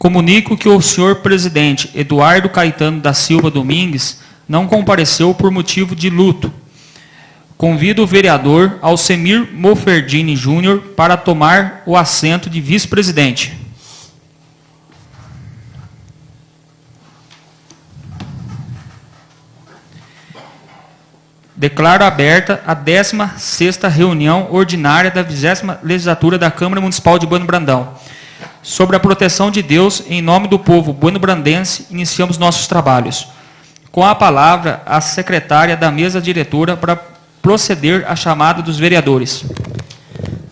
Comunico que o senhor presidente Eduardo Caetano da Silva Domingues não compareceu por motivo de luto. Convido o vereador Alcemir Moferdini Júnior para tomar o assento de vice-presidente. Declaro aberta a 16ª reunião ordinária da 20ª legislatura da Câmara Municipal de Bueno Brandão. Sobre a proteção de Deus, em nome do povo buenobrandense, iniciamos nossos trabalhos. Com a palavra, a secretária da mesa diretora para proceder à chamada dos vereadores.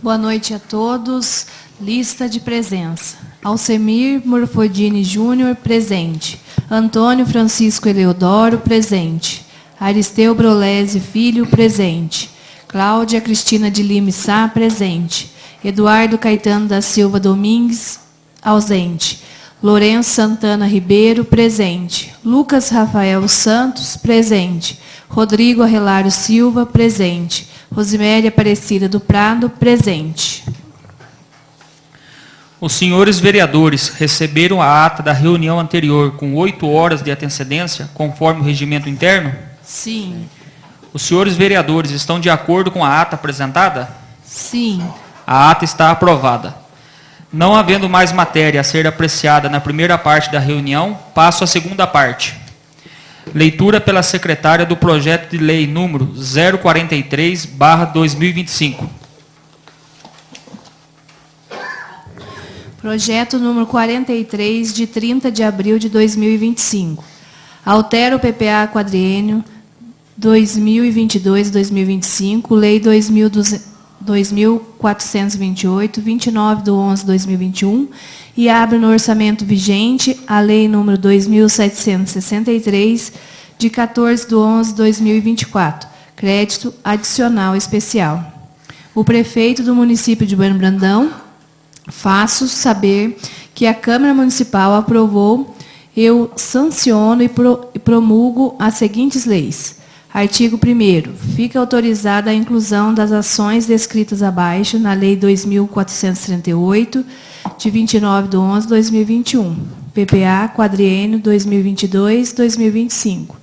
Boa noite a todos. Lista de presença. Alcemir Morfodini Júnior, presente. Antônio Francisco Eleodoro, presente. Aristeu Brolese Filho, presente. Cláudia Cristina de Lima Sá, presente. Eduardo Caetano da Silva Domingues, ausente. Lourenço Santana Ribeiro, presente. Lucas Rafael Santos, presente. Rodrigo Arrelário Silva, presente. Rosiméria Aparecida do Prado, presente. Os senhores vereadores receberam a ata da reunião anterior com 8 horas de antecedência, conforme o regimento interno? Sim. Os senhores vereadores estão de acordo com a ata apresentada? Sim. A ata está aprovada. Não havendo mais matéria a ser apreciada na primeira parte da reunião, passo à segunda parte. Leitura pela secretária do projeto de lei número 043/2025. Projeto número 43, de 30 de abril de 2025. Altera o PPA quadriênio 2022-2025, Lei 2428, 29/11/2021, e abre no orçamento vigente a Lei número 2763, de 14/11/2024, crédito adicional especial. O prefeito do município de Bueno Brandão, faço saber que a Câmara Municipal aprovou, eu sanciono e promulgo as seguintes leis. Artigo 1º. Fica autorizada a inclusão das ações descritas abaixo na Lei 2.438, de 29/11/2021, PPA quadriênio 2022-2025,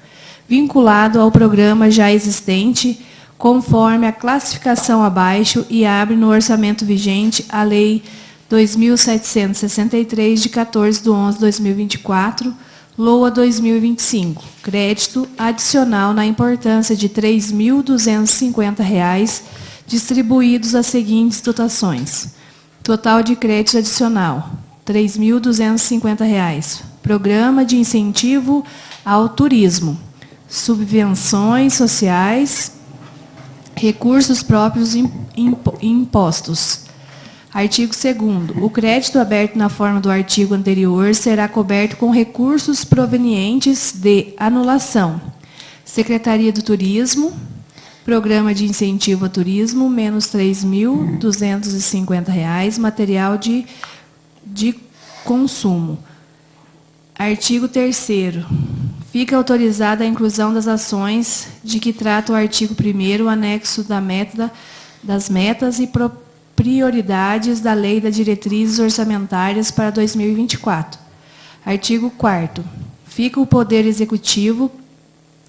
vinculado ao programa já existente, conforme a classificação abaixo, e abre no orçamento vigente a Lei 2.763, de 14/11/2024, LOA 2025, crédito adicional na importância de R$ 3.250, distribuídos as seguintes dotações. Total de crédito adicional, R$ 3.250. Programa de incentivo ao turismo, subvenções sociais, recursos próprios e impostos. Artigo 2º. O crédito aberto na forma do artigo anterior será coberto com recursos provenientes de anulação. Secretaria do Turismo, Programa de Incentivo ao Turismo, menos R$ 3.250, material de consumo. Artigo 3º. Fica autorizada a inclusão das ações de que trata o artigo 1º, anexo das metas e prioridades da Lei das Diretrizes Orçamentárias para 2024. Artigo 4º. Fica o Poder Executivo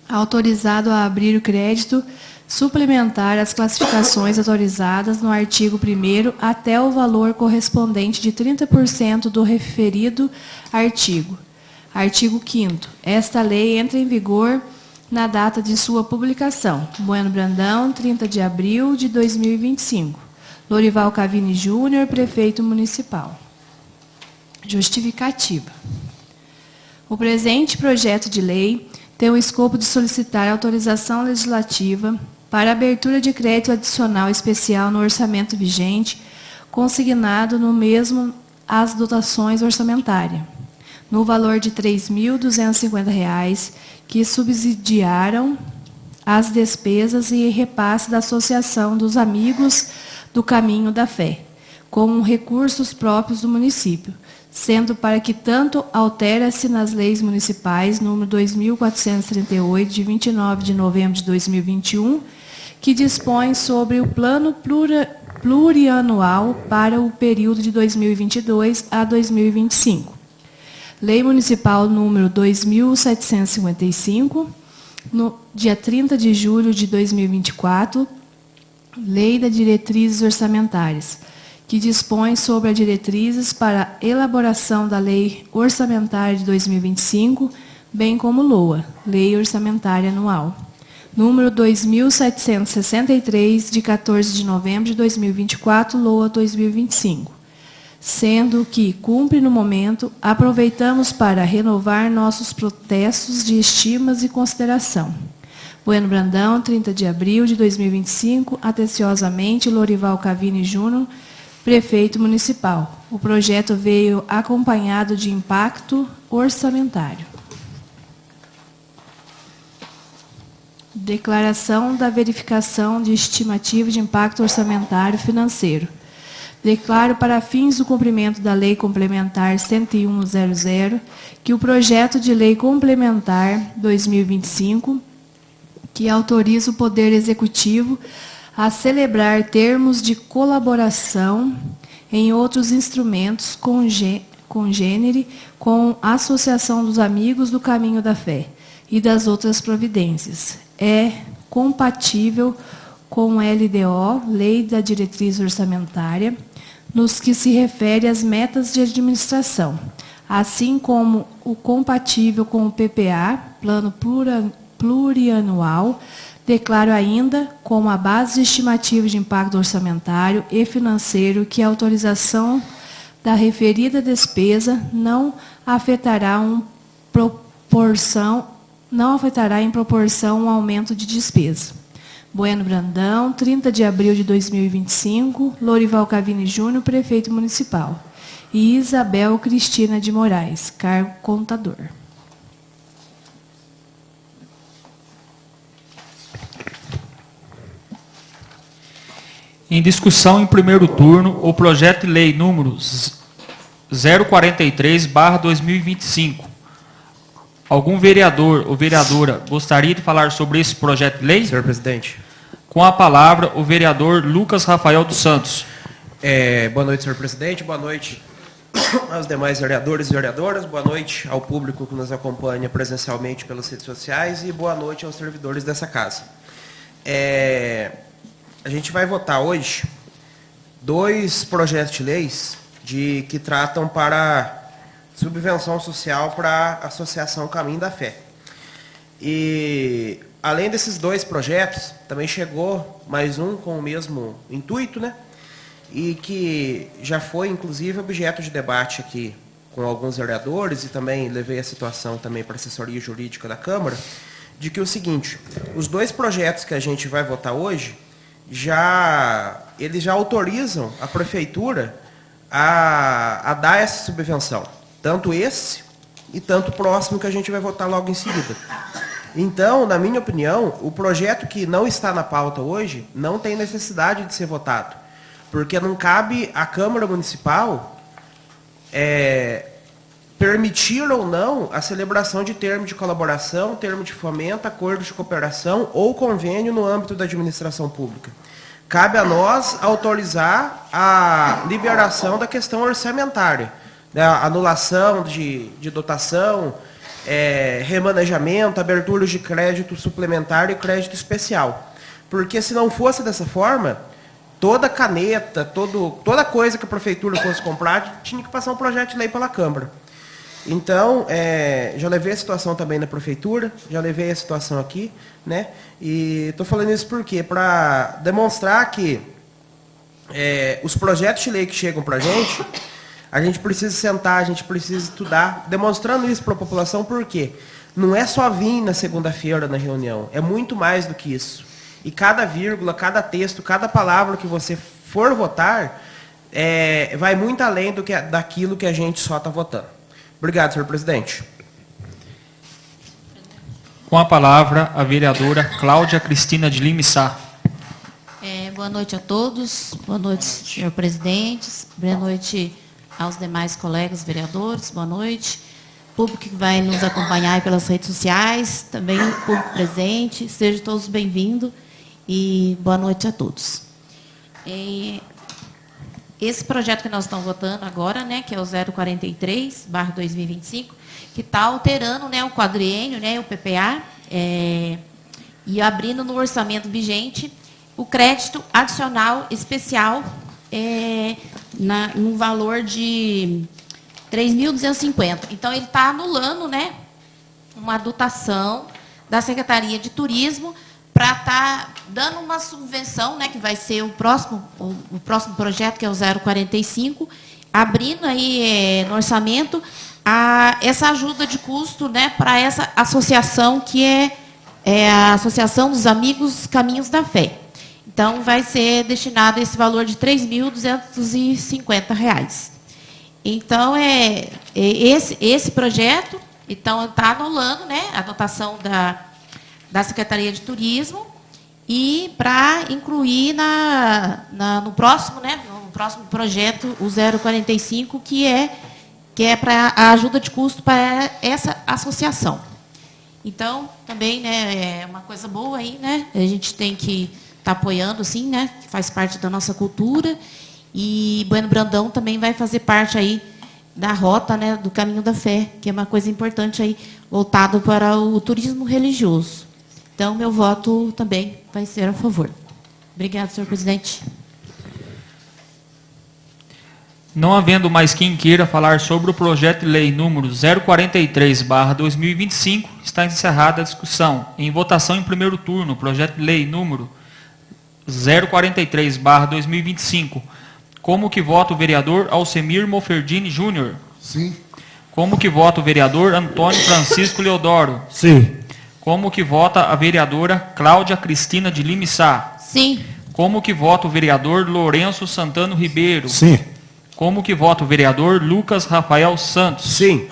autorizado a abrir o crédito suplementar às classificações autorizadas no artigo 1º até o valor correspondente de 30% do referido artigo. Artigo 5º. Esta lei entra em vigor na data de sua publicação. Bueno Brandão, 30 de abril de 2025. Lorival Cavini Júnior, prefeito municipal. Justificativa. O presente projeto de lei tem o escopo de solicitar autorização legislativa para abertura de crédito adicional especial no orçamento vigente, consignado no mesmo as dotações orçamentárias, no valor de R$ 3.250, que subsidiaram as despesas e repasse da Associação dos Amigos do Caminho da Fé, com recursos próprios do município, sendo para que tanto altera-se nas leis municipais número 2.438, de 29 de novembro de 2021, que dispõe sobre o plano plurianual para o período de 2022 a 2025. Lei Municipal número 2.755, no dia 30 de julho de 2024, Lei das Diretrizes Orçamentárias, que dispõe sobre as diretrizes para a elaboração da Lei Orçamentária de 2025, bem como LOA, Lei Orçamentária Anual, número 2.763, de 14 de novembro de 2024, LOA 2025. Sendo que cumpre no momento, aproveitamos para renovar nossos protestos de estimas e consideração. Bueno Brandão, 30 de abril de 2025, atenciosamente, Lorival Cavini Júnior, prefeito municipal. O projeto veio acompanhado de impacto orçamentário. Declaração da verificação de estimativa de impacto orçamentário financeiro. Declaro para fins do cumprimento da Lei Complementar 101/00 que o projeto de Lei Complementar 2025, que autoriza o Poder Executivo a celebrar termos de colaboração em outros instrumentos congênere com a Associação dos Amigos do Caminho da Fé e das outras providências, é compatível com o LDO, Lei da Diretriz Orçamentária, nos que se refere às metas de administração, assim como o compatível com o PPA, Plano Plurianual. Declaro ainda, como a base estimativa de impacto orçamentário e financeiro, que a autorização da referida despesa não afetará em proporção um aumento de despesa. Bueno Brandão, 30 de abril de 2025, Lorival Cavini Júnior, prefeito municipal. E Isabel Cristina de Moraes, cargo contador. Em discussão em primeiro turno, o projeto de lei número 043/2025. Algum vereador ou vereadora gostaria de falar sobre esse projeto de lei? Senhor presidente. Com a palavra, o vereador Lucas Rafael dos Santos. Boa noite, senhor presidente. Boa noite aos demais vereadores e vereadoras. Boa noite ao público que nos acompanha presencialmente pelas redes sociais e boa noite aos servidores dessa casa. A gente vai votar hoje 2 projetos de leis que tratam para subvenção social para a Associação Caminho da Fé. E, além desses 2 projetos, também chegou mais um com o mesmo intuito, né? E que já foi, inclusive, objeto de debate aqui com alguns vereadores e também levei a situação também para a assessoria jurídica da Câmara, de que o seguinte, os 2 projetos que a gente vai votar hoje, eles já autorizam a Prefeitura a dar essa subvenção. Tanto esse e tanto o próximo que a gente vai votar logo em seguida. Então, na minha opinião, o projeto que não está na pauta hoje não tem necessidade de ser votado, porque não cabe à Câmara Municipal permitir ou não a celebração de termo de colaboração, termo de fomento, acordo de cooperação ou convênio no âmbito da administração pública. Cabe a nós autorizar a liberação da questão orçamentária, da anulação de dotação, remanejamento, abertura de crédito suplementar e crédito especial. Porque se não fosse dessa forma, toda caneta, toda coisa que a Prefeitura fosse comprar, tinha que passar um projeto de lei pela Câmara. Então, já levei a situação também na Prefeitura, já levei a situação aqui, né? E estou falando isso por quê? Para demonstrar que os projetos de lei que chegam para a gente precisa sentar, a gente precisa estudar, demonstrando isso para a população, por quê? Não é só vir na segunda-feira na reunião, é muito mais do que isso. E cada vírgula, cada texto, cada palavra que você for votar, vai muito além daquilo que a gente só está votando. Obrigado, senhor presidente. Com a palavra, a vereadora Cláudia Cristina de Lima Sá. Boa noite a todos. Boa noite, senhor presidente. Boa noite aos demais colegas vereadores. Boa noite. Público que vai nos acompanhar pelas redes sociais, também o público presente. Sejam todos bem-vindos e boa noite a todos. esse projeto que nós estamos votando agora, né, que é o 043/2025, que está alterando, né, o quadriênio, né, o PPA, e abrindo no orçamento vigente o crédito adicional especial no valor de 3.250. Então, ele está anulando, né, uma dotação da Secretaria de Turismo para estar dando uma subvenção, né, que vai ser o próximo projeto, que é o 045, abrindo aí no orçamento essa ajuda de custo, né, para essa associação que é a Associação dos Amigos Caminhos da Fé. Então, vai ser destinado esse valor de R$ 3.250. Então, esse projeto, então, está anulando, né, a dotação da Secretaria de Turismo e para incluir no próximo projeto, o 045, que é para a ajuda de custo para essa associação. Então, também, né, é uma coisa boa aí, né? A gente tem que estar apoiando, sim, né? Que faz parte da nossa cultura. E Bueno Brandão também vai fazer parte aí da rota, né, do Caminho da Fé, que é uma coisa importante aí, voltado para o turismo religioso. Então, meu voto também vai ser a favor. Obrigada, senhor presidente. Não havendo mais quem queira falar sobre o projeto de lei número 043/2025, está encerrada a discussão. Em votação em primeiro turno, projeto de lei número 043/2025. Como que vota o vereador Alcemir Moferdini Júnior? Sim. Como que vota o vereador Antônio Francisco Leodoro? Sim. Como que vota a vereadora Cláudia Cristina de Lima Sá? Sim. Como que vota o vereador Lourenço Santano Ribeiro? Sim. Como que vota o vereador Lucas Rafael Santos? Sim.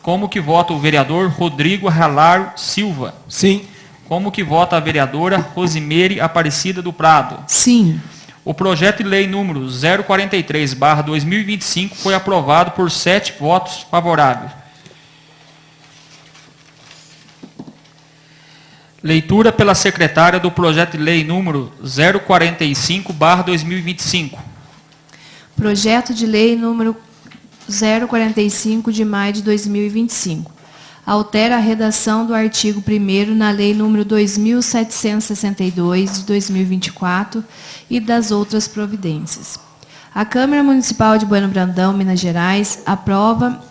Como que vota o vereador Rodrigo Ralaro Silva? Sim. Como que vota a vereadora Rosimeire Aparecida do Prado? Sim. O projeto de lei número 043/2025 foi aprovado por 7 votos favoráveis. Leitura pela secretária do projeto de lei número 045/2025. Projeto de lei número 045 de maio de 2025. Altera a redação do artigo 1º na lei número 2762 de 2024 e das outras providências. A Câmara Municipal de Bueno Brandão, Minas Gerais, aprova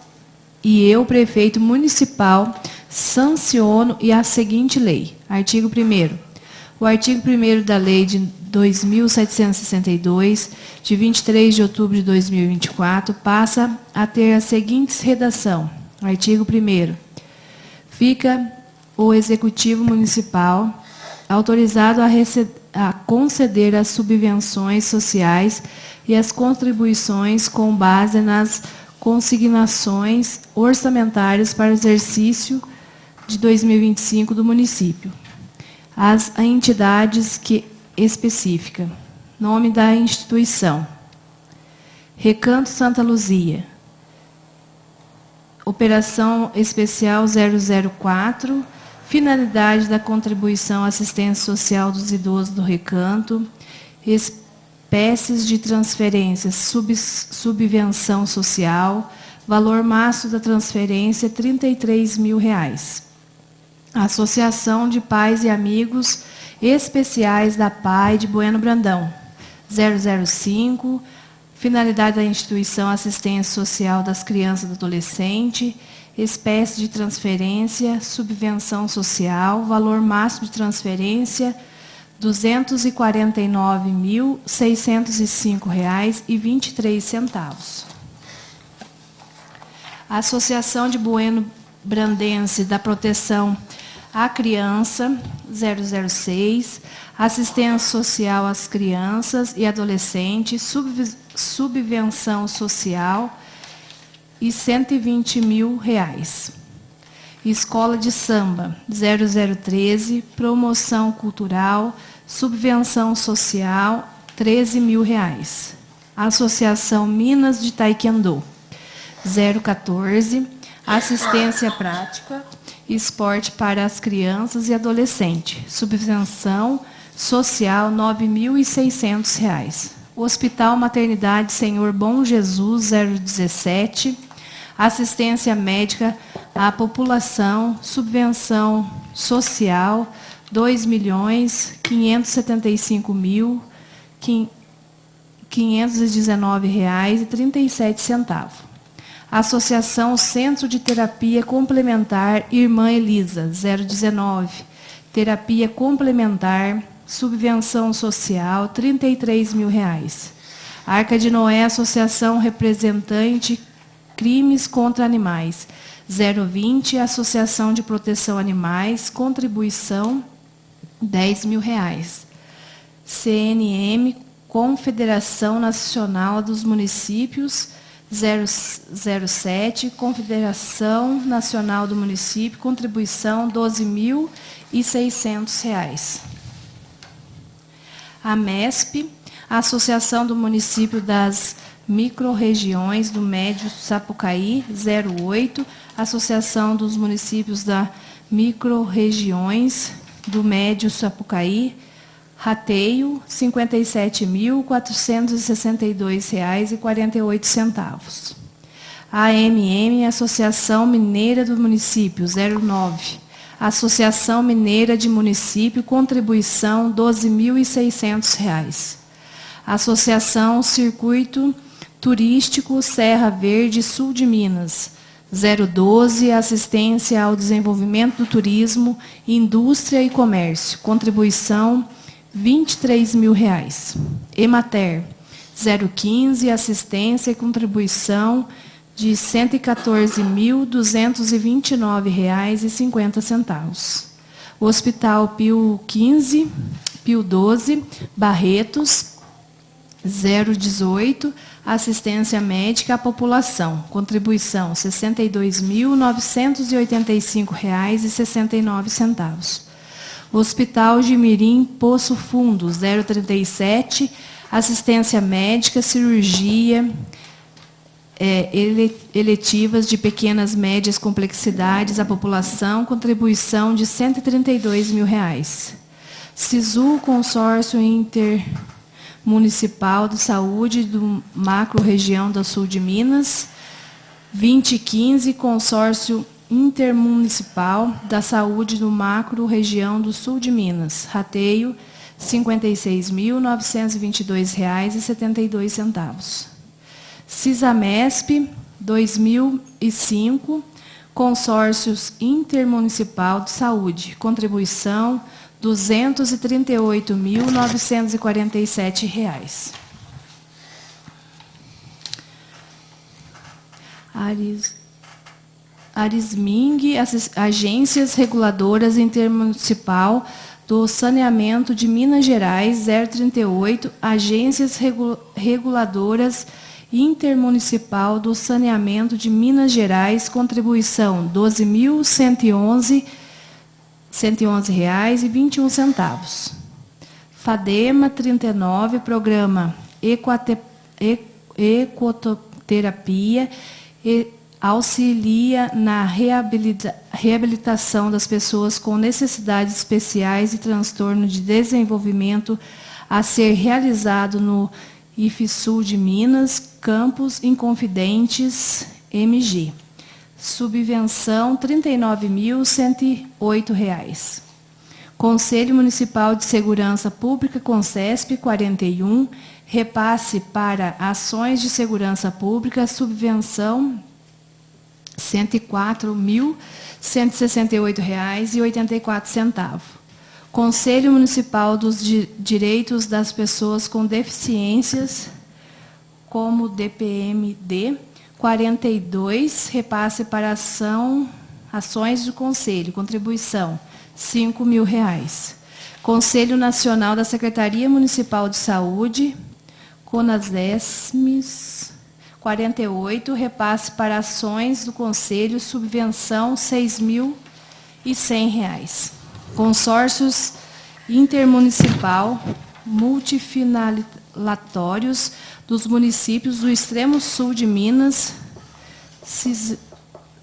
e eu, prefeito municipal, sanciono a seguinte lei. Artigo 1º. O artigo 1º da lei de 2762, de 23 de outubro de 2024, passa a ter a seguinte redação. Artigo 1º. Fica o Executivo Municipal autorizado a conceder as subvenções sociais e as contribuições com base nas consignações orçamentárias para o exercício de 2025 do município. As entidades que especifica. Nome da instituição. Recanto Santa Luzia. Operação Especial 004. Finalidade da contribuição à assistência social dos idosos do Recanto. Espécies de transferências. Subvenção social. Valor máximo da transferência, R$ 33.000. Associação de Pais e Amigos Especiais da PAI de Bueno Brandão. 005. Finalidade da instituição assistência social das crianças e do adolescente. Espécie de transferência, subvenção social. Valor máximo de transferência, R$ 249.605,23. A Associação de Bueno Brandense da Proteção à Criança, 006, assistência social às crianças e adolescentes, subvenção social e R$ 120.000. Escola de Samba, 0013, promoção cultural, subvenção social, R$ 13.000. Associação Minas de Taekwondo, 014, assistência prática, esporte para as crianças e adolescentes, subvenção social R$ 9.600. Hospital Maternidade Senhor Bom Jesus 017, assistência médica à população, subvenção social R$ 2.575.519,37. Associação Centro de Terapia Complementar Irmã Elisa 019, terapia complementar, subvenção social R$ 33.000. Arca de Noé, Associação Representante Crimes contra Animais 020, Associação de Proteção Animais, contribuição R$ 10.000. CNM, Confederação Nacional dos Municípios 007, Confederação Nacional do Município, contribuição R$ 12.600. A MESP, Associação do Município das Microrregiões do Médio Sapucaí 08, Associação dos Municípios das Microrregiões do Médio Sapucaí, rateio R$ 57.462,48. AMM, Associação Mineira do Município 09, Associação Mineira de Município, contribuição R$ 12.600. Associação Circuito Turístico Serra Verde Sul de Minas 012, Assistência ao Desenvolvimento do Turismo, Indústria e Comércio, contribuição R$ 23.000. Emater 015, Assistência e contribuição de R$ 114.229,50. Hospital Pio 12, Barretos 018, assistência médica à população, contribuição R$ 62.985,69. Hospital Jimirim Poço Fundo 037, assistência médica, cirurgia, eletivas de pequenas médias complexidades à população, contribuição de R$ 132.000. SISU, Consórcio Intermunicipal de Saúde do Macro-Região do Sul de Minas, 2015, Consórcio Intermunicipal da Saúde do Macro-Região do Sul de Minas, rateio R$ 56.922,72. CISAMESP, 2005, Consórcios Intermunicipal de Saúde, contribuição R$ 238.947. Arisming, Agências Reguladoras Intermunicipal do Saneamento de Minas Gerais, 038, Agências Reguladoras Intermunicipal do Saneamento de Minas Gerais, contribuição R$ 12.111,21. FADEMA 39, Programa Ecoterapia, auxilia na reabilitação das pessoas com necessidades especiais e transtorno de desenvolvimento, a ser realizado no IFSUL de Minas, Campos Inconfidentes, MG. Subvenção R$ 39.108. Conselho Municipal de Segurança Pública, CONSESP 41, repasse para ações de segurança pública, subvenção R$ 104.168,84. Conselho Municipal dos Direitos das Pessoas com Deficiências, como DPMD, 42, repasse para ações do Conselho, contribuição R$ 5.000. Conselho Nacional da Secretaria Municipal de Saúde, CONASESMES, 48, repasse para ações do Conselho, subvenção R$ 6.100. Consórcios Intermunicipal Multifinalatórios dos municípios do extremo sul de Minas,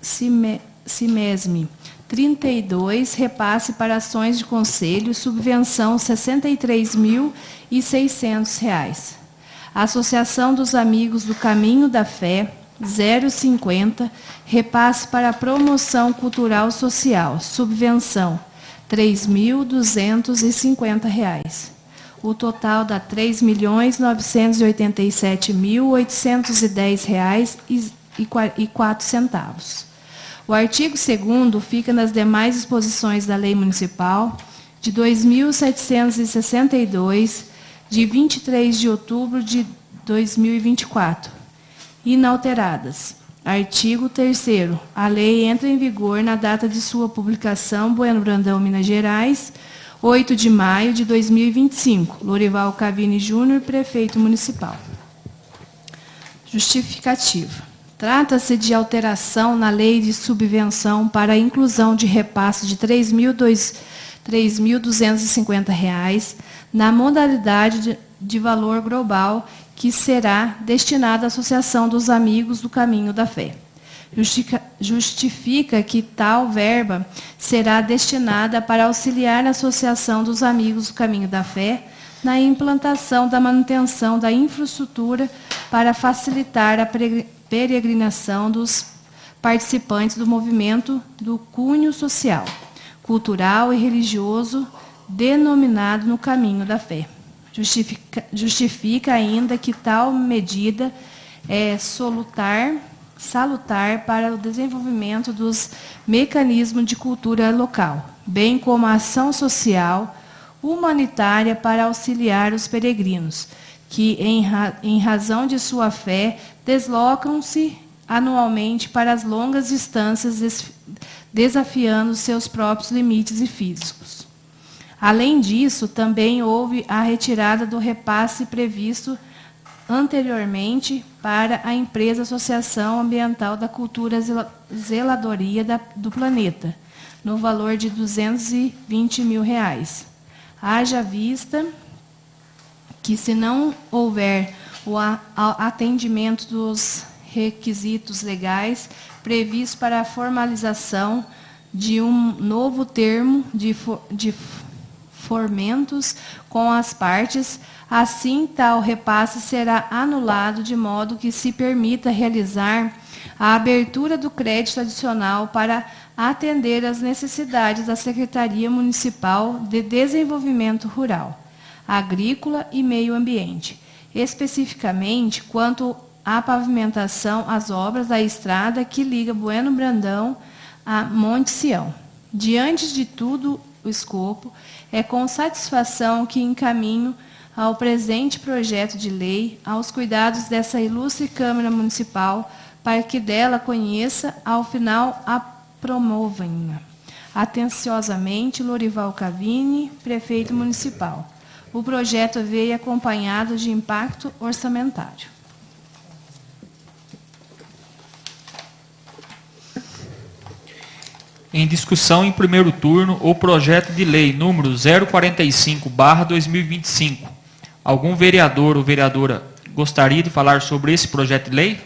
CIMESME, 32, repasse para ações de conselho, subvenção R$ 63.600. Associação dos Amigos do Caminho da Fé, 0,50, repasse para a promoção cultural social, subvenção, R$ 3.250. O total dá R$ 3.987.810,04. O artigo 2º fica nas demais disposições da Lei Municipal de 2.762, de 23 de outubro de 2024, inalteradas. Artigo 3º. A lei entra em vigor na data de sua publicação, Bueno Brandão, Minas Gerais, 8 de maio de 2025. Lorival Cavini Júnior, prefeito municipal. Justificativa. Trata-se de alteração na lei de subvenção para a inclusão de repasse de R$ 3.250 na modalidade de valor global que será destinada à Associação dos Amigos do Caminho da Fé. Justifica que tal verba será destinada para auxiliar a Associação dos Amigos do Caminho da Fé na implantação da manutenção da infraestrutura para facilitar a peregrinação dos participantes do movimento do cunho social, cultural e religioso denominado no Caminho da Fé. Justifica ainda que tal medida é salutar para o desenvolvimento dos mecanismos de cultura local, bem como a ação social humanitária para auxiliar os peregrinos, que, em razão de sua fé, deslocam-se anualmente para as longas distâncias, desafiando seus próprios limites físicos. Além disso, também houve a retirada do repasse previsto anteriormente para a empresa Associação Ambiental da Cultura Zeladoria do Planeta, no valor de R$ 220 mil. Haja vista que, se não houver o atendimento dos requisitos legais previstos para a formalização de um novo termo de formentos com as partes, assim tal repasse será anulado, de modo que se permita realizar a abertura do crédito adicional para atender às necessidades da Secretaria Municipal de Desenvolvimento Rural, Agrícola e Meio Ambiente, especificamente quanto à pavimentação, as obras da estrada que liga Bueno Brandão a Monte Sião. Diante de tudo o escopo, é com satisfação que encaminho ao presente projeto de lei aos cuidados dessa ilustre Câmara Municipal, para que dela conheça, ao final a promovam. Atenciosamente, Lorival Cavini, prefeito municipal. O projeto veio acompanhado de impacto orçamentário. Em discussão em primeiro turno, o projeto de lei número 045/2025. Algum vereador ou vereadora gostaria de falar sobre esse projeto de lei?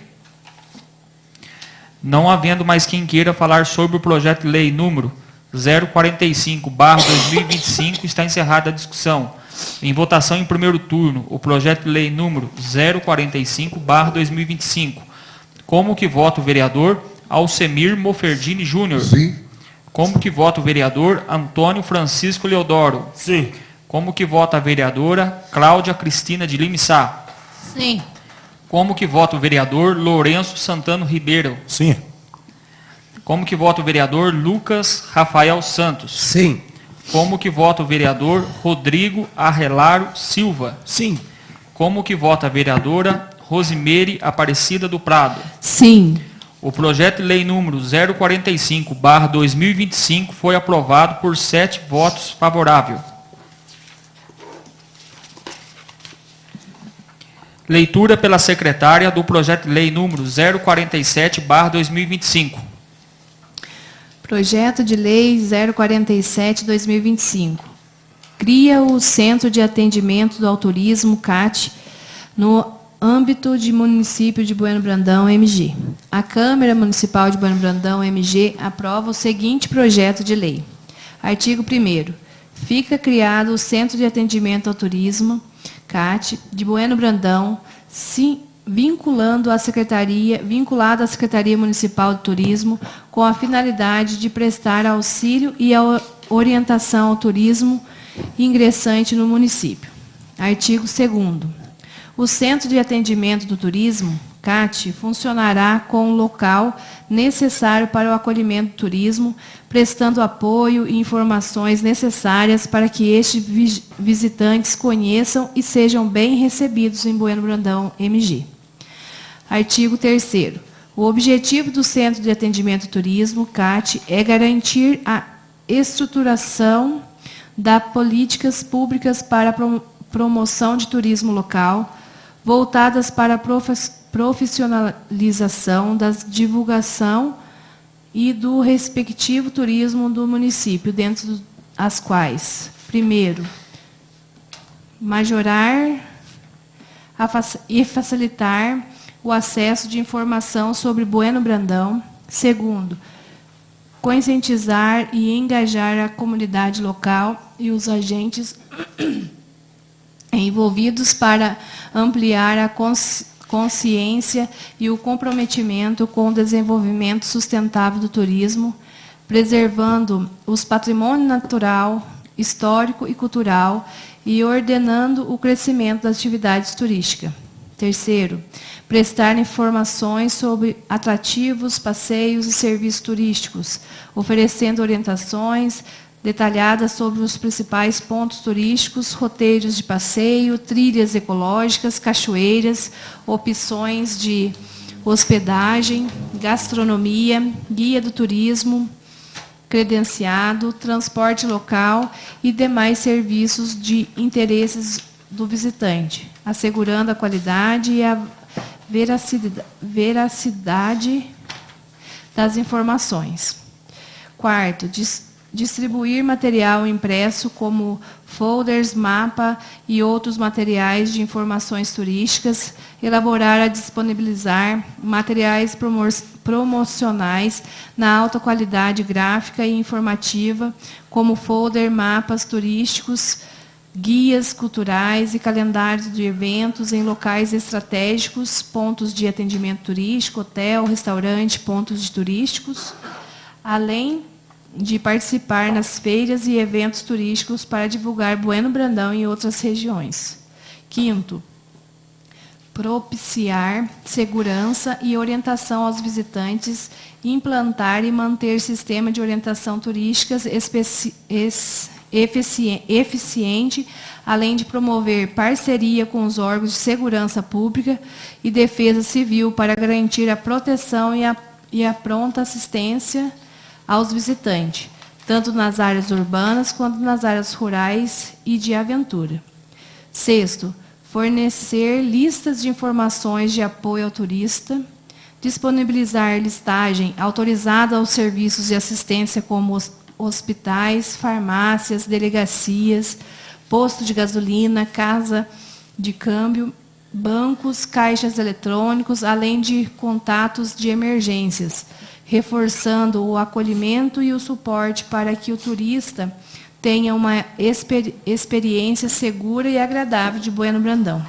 Não havendo mais quem queira falar sobre o projeto de lei número 045/2025, está encerrada a discussão. Em votação em primeiro turno, o projeto de lei número 045/2025. Como que vota o vereador Alcemir Moferdini Júnior? Sim. Como que vota o vereador Antônio Francisco Leodoro? Sim. Como que vota a vereadora Cláudia Cristina de Lima Sá? Sim. Como que vota o vereador Lourenço Santano Ribeiro? Sim. Como que vota o vereador Lucas Rafael Santos? Sim. Como que vota o vereador Rodrigo Arrelaro Silva? Sim. Como que vota a vereadora Rosimeire Aparecida do Prado? Sim. O projeto de lei número 045/2025 foi aprovado por 7 votos favoráveis. Leitura pela secretária do projeto de lei número 047/2025. Projeto de Lei 047/2025. Cria o Centro de Atendimento do Autorismo, CAT, no âmbito de município de Bueno Brandão, MG. A Câmara Municipal de Bueno Brandão, MG, aprova o seguinte projeto de lei. Artigo 1º. Fica criado o Centro de Atendimento ao Turismo, CAT, de Bueno Brandão, vinculado à Secretaria Municipal de Turismo, com a finalidade de prestar auxílio e orientação ao turismo ingressante no município. Artigo 2º. O Centro de Atendimento do Turismo, CAT, funcionará com o local necessário para o acolhimento do turismo, prestando apoio e informações necessárias para que estes visitantes conheçam e sejam bem recebidos em Bueno Brandão, MG. Artigo 3º. O objetivo do Centro de Atendimento ao Turismo, CAT, é garantir a estruturação das políticas públicas para a promoção de turismo local, voltadas para a profissionalização da divulgação e do respectivo turismo do município, dentro das quais, primeiro, majorar e facilitar o acesso de informação sobre Bueno Brandão. Segundo, conscientizar e engajar a comunidade local e os agentes envolvidos para ampliar a consciência e o comprometimento com o desenvolvimento sustentável do turismo, preservando os patrimônio natural, histórico e cultural e ordenando o crescimento das atividades turísticas. Terceiro, prestar informações sobre atrativos, passeios e serviços turísticos, oferecendo orientações detalhadas sobre os principais pontos turísticos, roteiros de passeio, trilhas ecológicas, cachoeiras, opções de hospedagem, gastronomia, guia do turismo, credenciado, transporte local e demais serviços de interesses do visitante, assegurando a qualidade e a veracidade das informações. Quarto, distribuir material impresso como folders, mapa e outros materiais de informações turísticas, elaborar e disponibilizar materiais promocionais na alta qualidade gráfica e informativa, como folder, mapas turísticos, guias culturais e calendários de eventos em locais estratégicos, pontos de atendimento turístico, hotel, restaurante, pontos turísticos, além de participar nas feiras e eventos turísticos para divulgar Bueno Brandão e outras regiões. Quinto, propiciar segurança e orientação aos visitantes, implantar e manter sistema de orientação turísticas eficiente, além de promover parceria com os órgãos de segurança pública e defesa civil para garantir a proteção e a pronta assistência aos visitantes, tanto nas áreas urbanas quanto nas áreas rurais e de aventura. Sexto, fornecer listas de informações de apoio ao turista, disponibilizar listagem autorizada aos serviços de assistência como hospitais, farmácias, delegacias, posto de gasolina, casa de câmbio, bancos, caixas eletrônicos, além de contatos de emergências, reforçando o acolhimento e o suporte para que o turista tenha uma experiência segura e agradável de Bueno Brandão.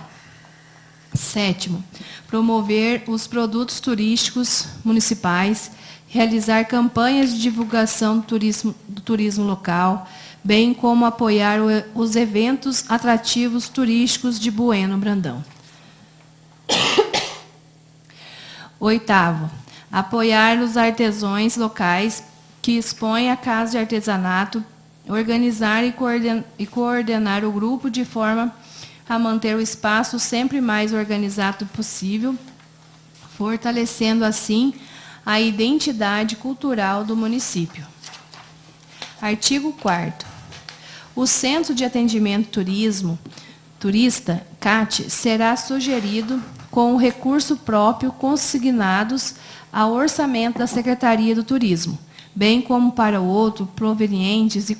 Sétimo, promover os produtos turísticos municipais, realizar campanhas de divulgação do turismo local, bem como apoiar os eventos atrativos turísticos de Bueno Brandão. Oitavo, apoiar os artesãos locais que expõem a casa de artesanato, organizar e coordenar o grupo de forma a manter o espaço sempre mais organizado possível, fortalecendo assim a identidade cultural do município. Artigo 4º. O Centro de Atendimento Turista, CAT, será sugerido com o recurso próprio consignados ao orçamento da Secretaria do Turismo, bem como para o outro provenientes e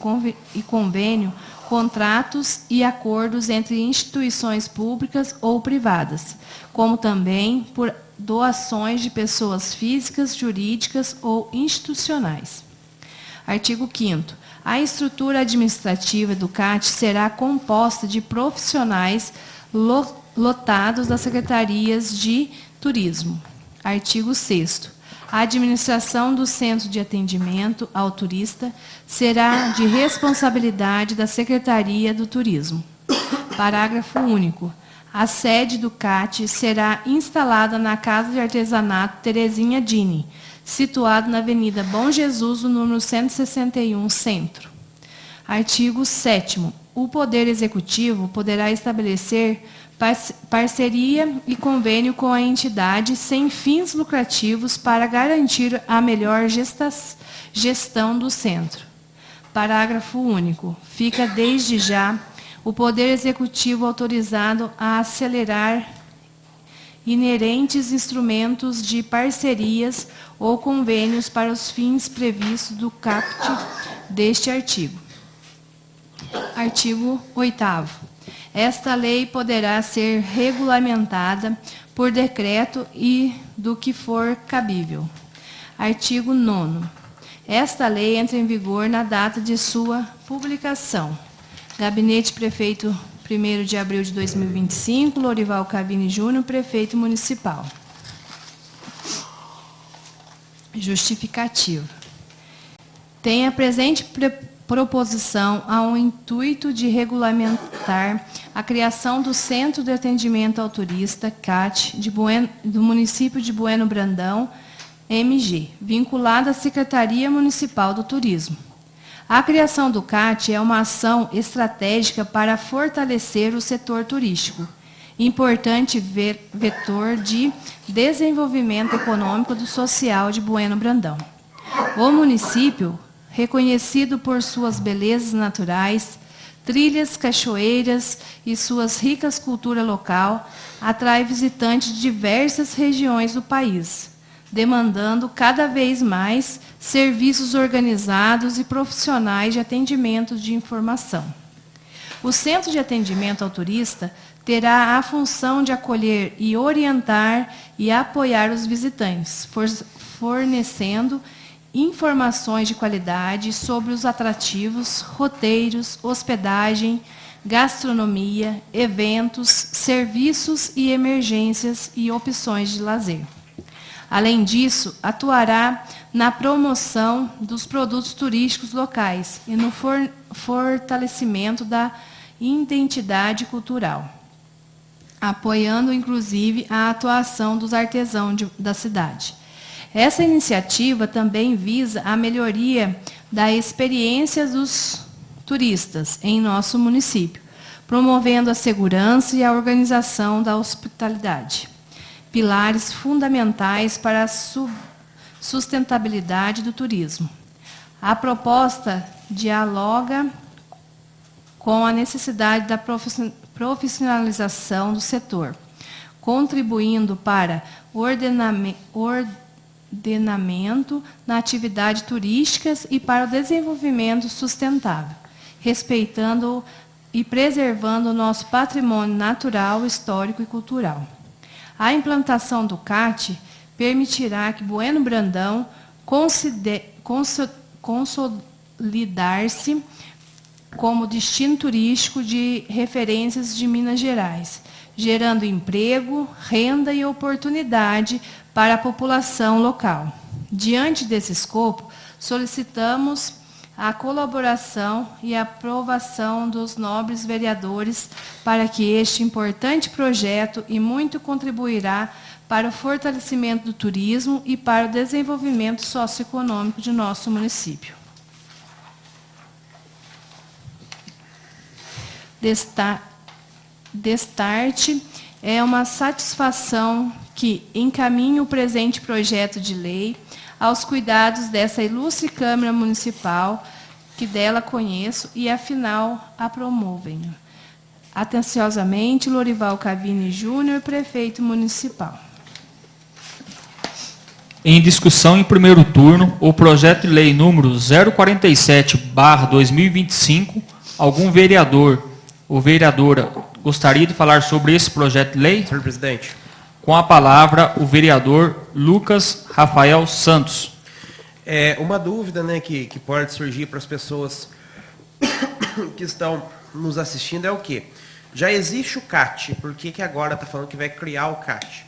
convênio, contratos e acordos entre instituições públicas ou privadas, como também por doações de pessoas físicas, jurídicas ou institucionais. Artigo 5º. A estrutura administrativa do CAT será composta de profissionais lotados das secretarias de turismo. Artigo 6º. A administração do centro de atendimento ao turista será de responsabilidade da Secretaria do Turismo. Parágrafo único. A sede do CAT será instalada na Casa de Artesanato Terezinha Dini, situado na Avenida Bom Jesus, no número 161, Centro. Artigo 7º. O Poder Executivo poderá estabelecer parceria e convênio com a entidade sem fins lucrativos para garantir a melhor gestão do centro. Parágrafo único. Fica desde já o Poder Executivo autorizado a acelerar inerentes instrumentos de parcerias ou convênios para os fins previstos do caput deste artigo. Artigo 8º. Esta lei poderá ser regulamentada por decreto e do que for cabível. Artigo 9º. Esta lei entra em vigor na data de sua publicação. Gabinete Prefeito 1º de abril de 2025, Lorival Cavini Júnior, Prefeito Municipal. Justificativa. Tem a presente proposição ao intuito de regulamentar a criação do Centro de Atendimento ao Turista, CAT, do município de Bueno Brandão, MG, vinculado à Secretaria Municipal do Turismo. A criação do CAT é uma ação estratégica para fortalecer o setor turístico, importante vetor de desenvolvimento econômico e social de Bueno Brandão. O município, reconhecido por suas belezas naturais, trilhas, cachoeiras e suas ricas cultura local, atrai visitantes de diversas regiões do país, demandando cada vez mais serviços organizados e profissionais de atendimento de informação. O Centro de Atendimento ao Turista terá a função de acolher e orientar e apoiar os visitantes, fornecendo informações de qualidade sobre os atrativos, roteiros, hospedagem, gastronomia, eventos, serviços e emergências e opções de lazer. Além disso, atuará na promoção dos produtos turísticos locais e no fortalecimento da identidade cultural, apoiando, inclusive, a atuação dos artesãos da cidade. Essa iniciativa também visa a melhoria da experiência dos turistas em nosso município, promovendo a segurança e a organização da hospitalidade, pilares fundamentais para a sustentabilidade do turismo. A proposta dialoga com a necessidade da profissionalização do setor, contribuindo para ordenamento na atividade turística e para o desenvolvimento sustentável, respeitando e preservando o nosso patrimônio natural, histórico e cultural. A implantação do CAT permitirá que Bueno Brandão consolidar-se como destino turístico de referências de Minas Gerais, gerando emprego, renda e oportunidade para a população local. Diante desse escopo, solicitamos a colaboração e a aprovação dos nobres vereadores para que este importante projeto e muito contribuirá para o fortalecimento do turismo e para o desenvolvimento socioeconômico de nosso município. Destarte é uma satisfação que encaminhe o presente projeto de lei aos cuidados dessa ilustre Câmara Municipal, que dela conheço e, afinal, a promovem. Atenciosamente, Lorival Cavini Júnior, Prefeito Municipal. Em discussão em primeiro turno, o projeto de lei número 047/2025, algum vereador ou vereadora gostaria de falar sobre esse projeto de lei? Senhor presidente. Com a palavra, o vereador Lucas Rafael Santos. Uma dúvida, né, que pode surgir para as pessoas que estão nos assistindo é o quê? Já existe o CAT, por que agora está falando que vai criar o CAT?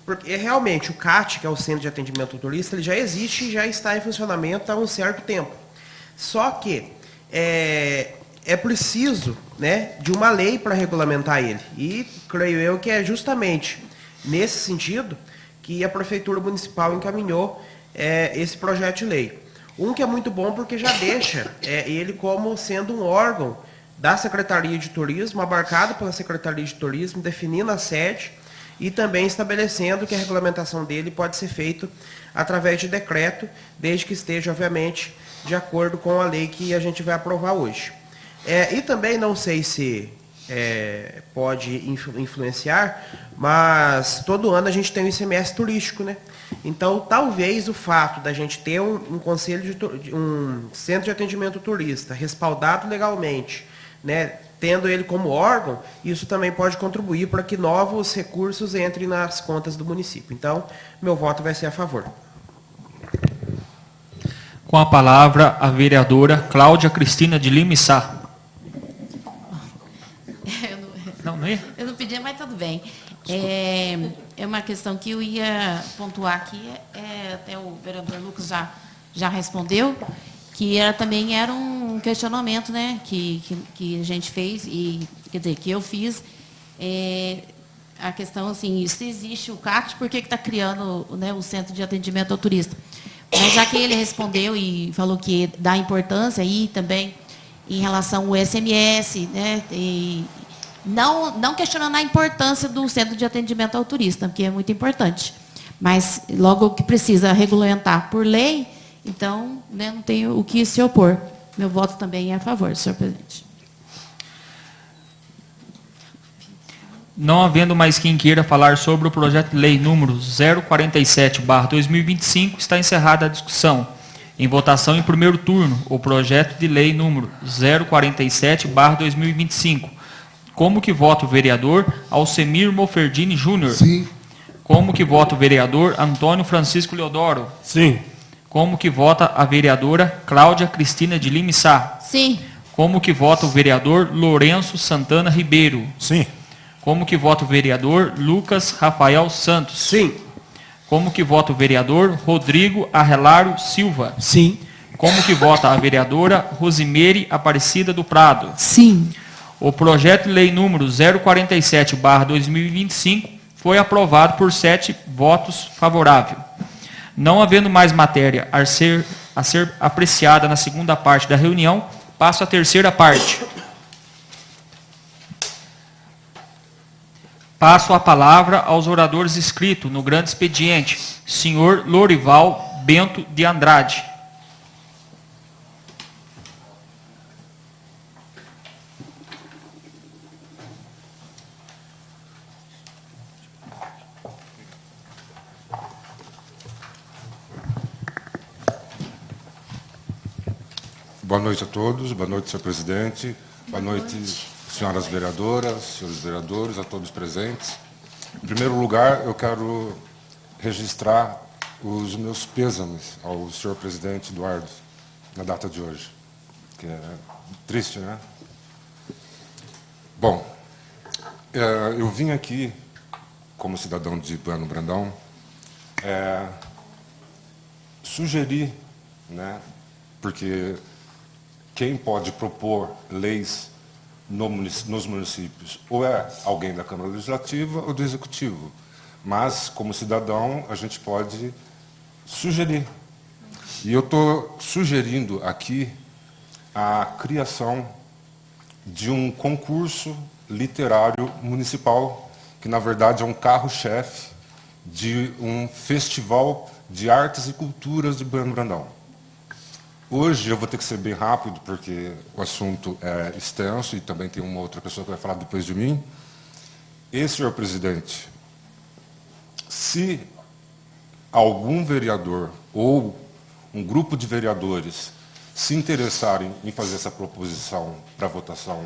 Porque realmente o CAT, que é o Centro de Atendimento ao Turista, ele já existe e já está em funcionamento há um certo tempo. Só que é preciso, né, de uma lei para regulamentar ele. E creio eu que é justamente nesse sentido que a Prefeitura Municipal encaminhou esse projeto de lei. Que é muito bom porque já deixa ele como sendo um órgão da Secretaria de Turismo, abarcado pela Secretaria de Turismo, definindo a sede e também estabelecendo que a regulamentação dele pode ser feita através de decreto, desde que esteja, obviamente, de acordo com a lei que a gente vai aprovar hoje. E também, não sei se pode influenciar, mas todo ano a gente tem o ICMS turístico, né? Então, talvez o fato da gente ter um centro de atendimento turista respaldado legalmente, né, tendo ele como órgão, isso também pode contribuir para que novos recursos entrem nas contas do município. Então, meu voto vai ser a favor. Com a palavra, a vereadora Cláudia Cristina de Lima e Sá. Não ia? Eu não pedi, mas tudo bem. É uma questão que eu ia pontuar aqui, até o vereador Lucas já respondeu, que também era um questionamento, né, que a gente fez, e, quer dizer, que eu fiz, a questão, assim, se existe o CAT, por que está criando, né, o Centro de Atendimento ao Turista? Mas já que ele respondeu e falou que dá importância aí também em relação ao SMS, né, e não questionando a importância do Centro de Atendimento ao Turista, que é muito importante, mas logo que precisa regulamentar por lei, então, né, não tem o que se opor. Meu voto também é a favor, senhor presidente. Não havendo mais quem queira falar sobre o projeto de lei número 047/2025, está encerrada a discussão. Em votação em primeiro turno, o projeto de lei número 047/2025. Como que vota o vereador Alcemir Moferdini Júnior? Sim. Como que vota o vereador Antônio Francisco Leodoro? Sim. Como que vota a vereadora Cláudia Cristina de Lima e Sá? Sim. Como que vota o vereador Lourenço Santana Ribeiro? Sim. Como que vota o vereador Lucas Rafael Santos? Sim. Como que vota o vereador Rodrigo Arrelário Silva? Sim. Como que vota a vereadora Rosimere Aparecida do Prado? Sim. O projeto de lei número 047/2025 foi aprovado por 7 votos favoráveis. Não havendo mais matéria a ser apreciada na segunda parte da reunião, passo à terceira parte. Passo a palavra aos oradores inscritos no grande expediente. Senhor Lorival Bento de Andrade. Boa noite a todos, boa noite, senhor presidente, boa noite, senhoras vereadoras, senhores vereadores, a todos presentes. Em primeiro lugar, eu quero registrar os meus pêsames ao senhor presidente Eduardo, na data de hoje, que é triste, né? Bom, eu vim aqui, como cidadão de Bueno Brandão, sugerir, né, porque quem pode propor leis nos municípios ou é alguém da Câmara Legislativa ou do Executivo. Mas, como cidadão, a gente pode sugerir. E eu estou sugerindo aqui a criação de um concurso literário municipal, que, na verdade, é um carro-chefe de um festival de artes e culturas de Bueno Brandão. Hoje eu vou ter que ser bem rápido, porque o assunto é extenso e também tem uma outra pessoa que vai falar depois de mim. Senhor presidente, se algum vereador ou um grupo de vereadores se interessarem em fazer essa proposição para votação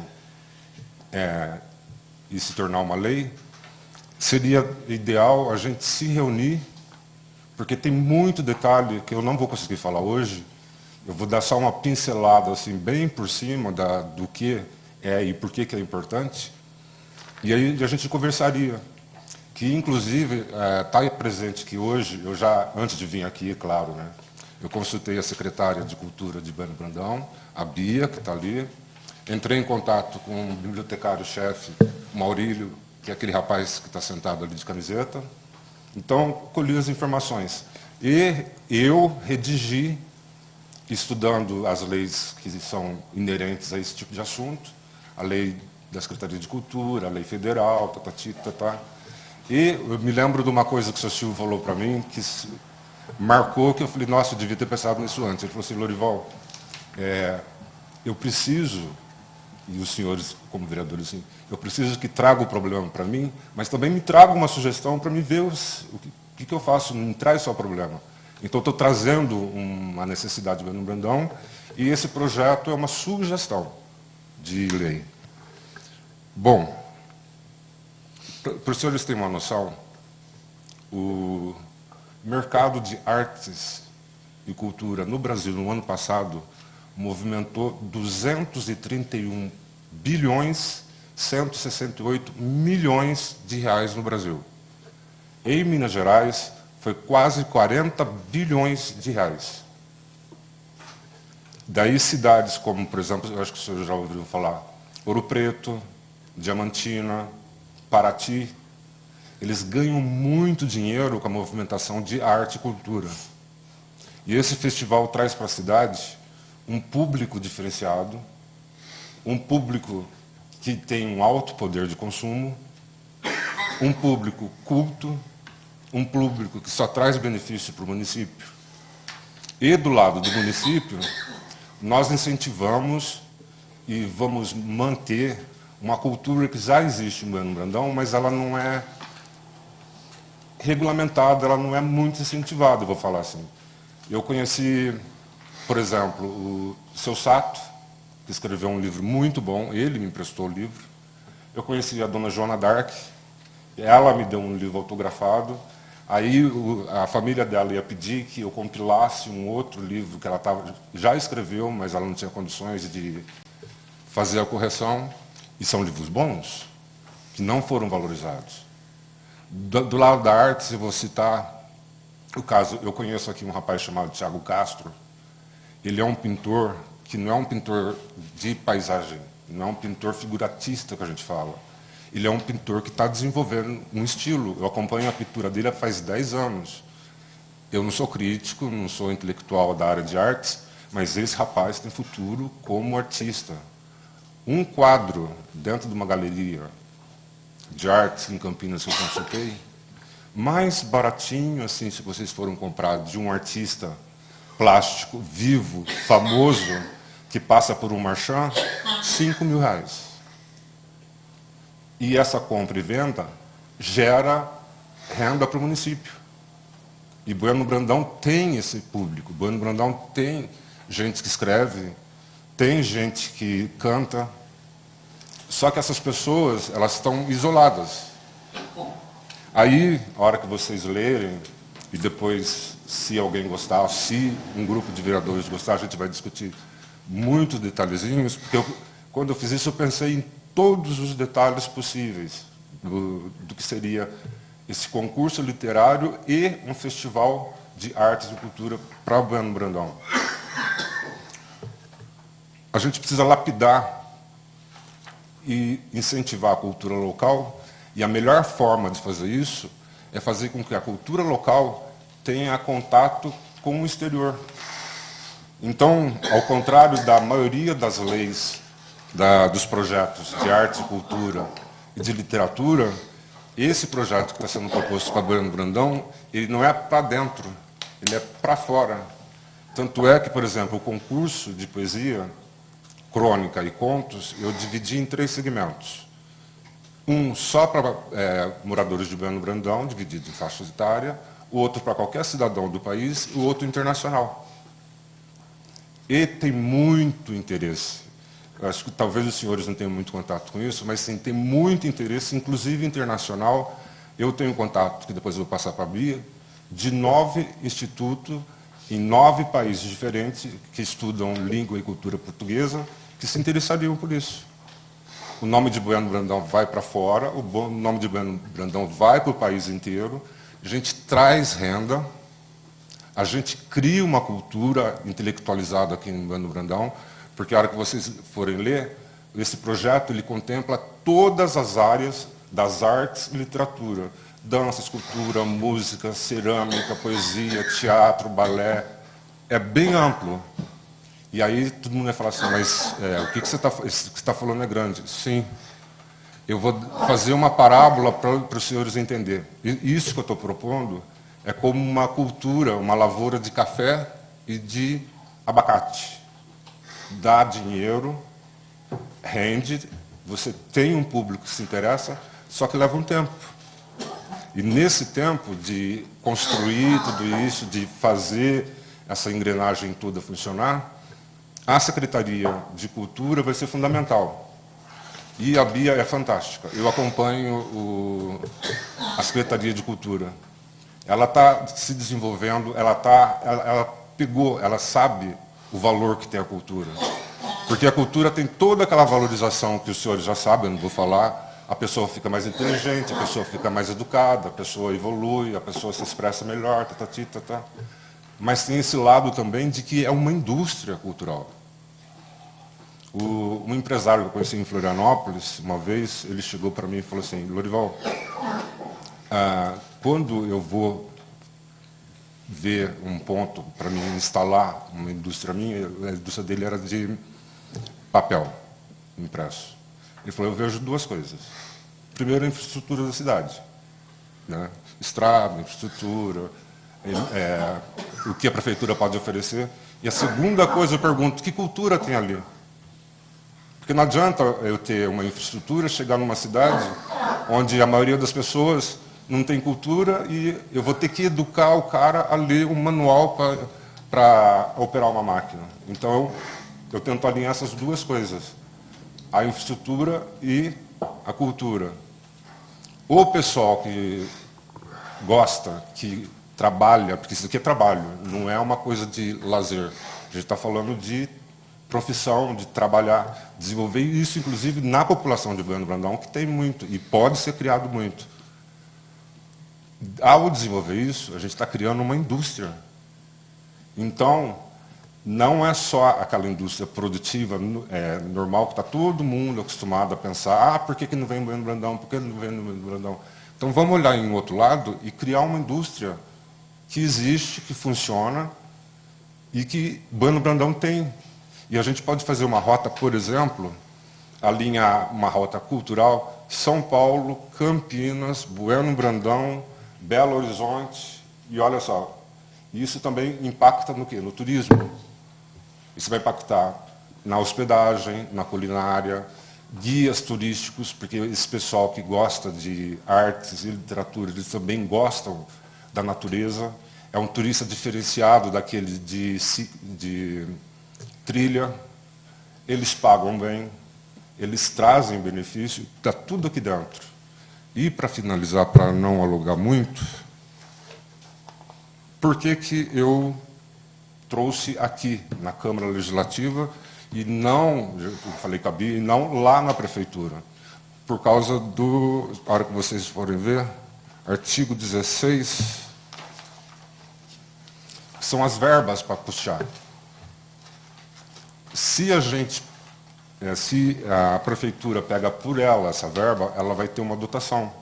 e se tornar uma lei, seria ideal a gente se reunir, porque tem muito detalhe que eu não vou conseguir falar hoje. Eu vou dar só uma pincelada assim, bem por cima do que é e por que é importante. E aí a gente conversaria, que inclusive está presente que hoje, eu já, antes de vir aqui, claro, né, eu consultei a secretária de Cultura de Bueno Brandão, a Bia, que está ali, entrei em contato com o bibliotecário-chefe, Maurílio, que é aquele rapaz que está sentado ali de camiseta. Então, colhi as informações. E eu redigi, estudando as leis que são inerentes a esse tipo de assunto, a lei da Secretaria de Cultura, a lei federal, tá. E eu me lembro de uma coisa que o seu Silvio falou para mim, que marcou, que eu falei, nossa, eu devia ter pensado nisso antes. Ele falou assim, Lorival, eu preciso, e os senhores como vereadores, assim, eu preciso que traga o problema para mim, mas também me traga uma sugestão para me ver o que eu faço, não me traz só problema. Então, estou trazendo uma necessidade de Bueno Brandão, e esse projeto é uma sugestão de lei. Bom, para os senhores terem uma noção, o mercado de artes e cultura no Brasil, no ano passado, movimentou 231 bilhões 168 milhões de reais no Brasil. Em Minas Gerais, foi quase 40 bilhões de reais. Daí cidades como, por exemplo, eu acho que o senhor já ouviu falar, Ouro Preto, Diamantina, Paraty, eles ganham muito dinheiro com a movimentação de arte e cultura. E esse festival traz para a cidade um público diferenciado, um público que tem um alto poder de consumo, um público culto, um público que só traz benefício para o município. E do lado do município, nós incentivamos e vamos manter uma cultura que já existe em Bueno Brandão, mas ela não é regulamentada, ela não é muito incentivada, eu vou falar assim. Eu conheci, por exemplo, o seu Sato, que escreveu um livro muito bom, ele me emprestou o livro. Eu conheci a dona Joana Dark, ela me deu um livro autografado. Aí a família dela ia pedir que eu compilasse um outro livro que ela já escreveu, mas ela não tinha condições de fazer a correção. E são livros bons, que não foram valorizados. Do lado da arte, se vou citar o caso, eu conheço aqui um rapaz chamado Thiago Castro. Ele é um pintor que não é um pintor de paisagem, não é um pintor figuratista que a gente fala. Ele é um pintor que está desenvolvendo um estilo. Eu acompanho a pintura dele faz 10 anos. Eu não sou crítico, não sou intelectual da área de artes, mas esse rapaz tem futuro como artista. Um quadro dentro de uma galeria de artes em Campinas que eu consultei, mais baratinho, assim, se vocês foram comprar de um artista plástico, vivo, famoso, que passa por um marchand, R$5.000. E essa compra e venda gera renda para o município. E Bueno Brandão tem esse público. Bueno Brandão tem gente que escreve, tem gente que canta. Só que essas pessoas, elas estão isoladas. Aí, a hora que vocês lerem, e depois, se alguém gostar, se um grupo de vereadores gostar, a gente vai discutir muitos detalhezinhos, porque quando eu fiz isso, eu pensei em todos os detalhes possíveis do que seria esse concurso literário e um festival de artes e cultura para Bueno Brandão. A gente precisa lapidar e incentivar a cultura local, e a melhor forma de fazer isso é fazer com que a cultura local tenha contato com o exterior. Então, ao contrário da maioria das leis dos projetos de arte e cultura e de literatura, esse projeto que está sendo proposto para Bueno Brandão, ele não é para dentro, ele é para fora. Tanto é que, por exemplo, o concurso de poesia, crônica e contos, eu dividi em 3 segmentos. Um só para moradores de Bueno Brandão, dividido em faixas etárias, o outro para qualquer cidadão do país e o outro internacional. E tem muito interesse. Eu acho que talvez os senhores não tenham muito contato com isso, mas sim, tem muito interesse, inclusive internacional. Eu tenho contato, que depois eu vou passar para a Bia, de 9 institutos em 9 países diferentes que estudam língua e cultura portuguesa, que se interessariam por isso. o nome de Bueno Brandão vai para fora, nome de Bueno Brandão vai para o país inteiro, a gente traz renda, a gente cria uma cultura intelectualizada aqui em Bueno Brandão, porque a hora que vocês forem ler, esse projeto ele contempla todas as áreas das artes e literatura. Dança, escultura, música, cerâmica, poesia, teatro, balé. É bem amplo. E aí todo mundo vai falar assim, mas o que você está falando é grande. Sim. Eu vou fazer uma parábola para os senhores entenderem. Isso que eu estou propondo é como uma cultura, uma lavoura de café e de abacate. Dá dinheiro, rende, você tem um público que se interessa, só que leva um tempo. E nesse tempo de construir tudo isso, de fazer essa engrenagem toda funcionar, a Secretaria de Cultura vai ser fundamental. E a Bia é fantástica. Eu acompanho a Secretaria de Cultura. Ela está se desenvolvendo, ela pegou, ela sabe o valor que tem a cultura. Porque a cultura tem toda aquela valorização que os senhores já sabem, eu não vou falar. A pessoa fica mais inteligente, a pessoa fica mais educada, a pessoa evolui, a pessoa se expressa melhor, Mas tem esse lado também de que é uma indústria cultural. Um empresário que eu conheci em Florianópolis, uma vez, ele chegou para mim e falou assim, Lorival, quando eu vou ver um ponto para me instalar uma indústria minha, a indústria dele era de papel impresso. Ele falou, eu vejo duas coisas. Primeiro, a infraestrutura da cidade. Né? Estrada, infraestrutura, o que a prefeitura pode oferecer. E a segunda coisa, eu pergunto, que cultura tem ali? Porque não adianta eu ter uma infraestrutura, chegar numa cidade onde a maioria das pessoas não tem cultura e eu vou ter que educar o cara a ler um manual para operar uma máquina. Então, eu tento alinhar essas duas coisas. A infraestrutura e a cultura. O pessoal que gosta, que trabalha, porque isso aqui é trabalho, não é uma coisa de lazer. A gente está falando de profissão, de trabalhar, desenvolver isso, inclusive, na população de Bueno Brandão, que tem muito, e pode ser criado muito. Ao desenvolver isso, a gente está criando uma indústria. Então, não é só aquela indústria produtiva normal, que está todo mundo acostumado a pensar, por que não vem Bueno Brandão, por que não vem Bueno Brandão? Então, vamos olhar em outro lado e criar uma indústria que existe, que funciona, e que Bueno Brandão tem. E a gente pode fazer uma rota, por exemplo, alinhar uma rota cultural, São Paulo, Campinas, Bueno Brandão, Belo Horizonte, e olha só, isso também impacta no quê? No turismo. Isso vai impactar na hospedagem, na culinária, guias turísticos, porque esse pessoal que gosta de artes e literatura, eles também gostam da natureza. É um turista diferenciado daquele de trilha. Eles pagam bem, eles trazem benefício, está tudo aqui dentro. E, para finalizar, para não alongar muito, por que eu trouxe aqui na Câmara Legislativa e não, eu falei com a Bia, e não lá na Prefeitura? Por causa a hora que vocês forem ver, artigo 16, são as verbas para puxar. Se a Prefeitura pega por ela essa verba, ela vai ter uma dotação.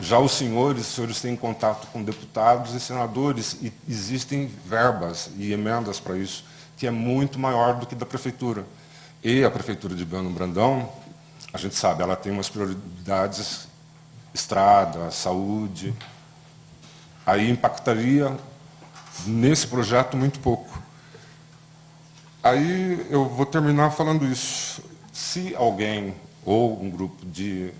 Já os senhores têm contato com deputados e senadores e existem verbas e emendas para isso, que é muito maior do que da Prefeitura. E a Prefeitura de Bueno Brandão, a gente sabe, ela tem umas prioridades, estrada, saúde. Aí impactaria nesse projeto muito pouco. Aí eu vou terminar falando isso. Se alguém ou um grupo de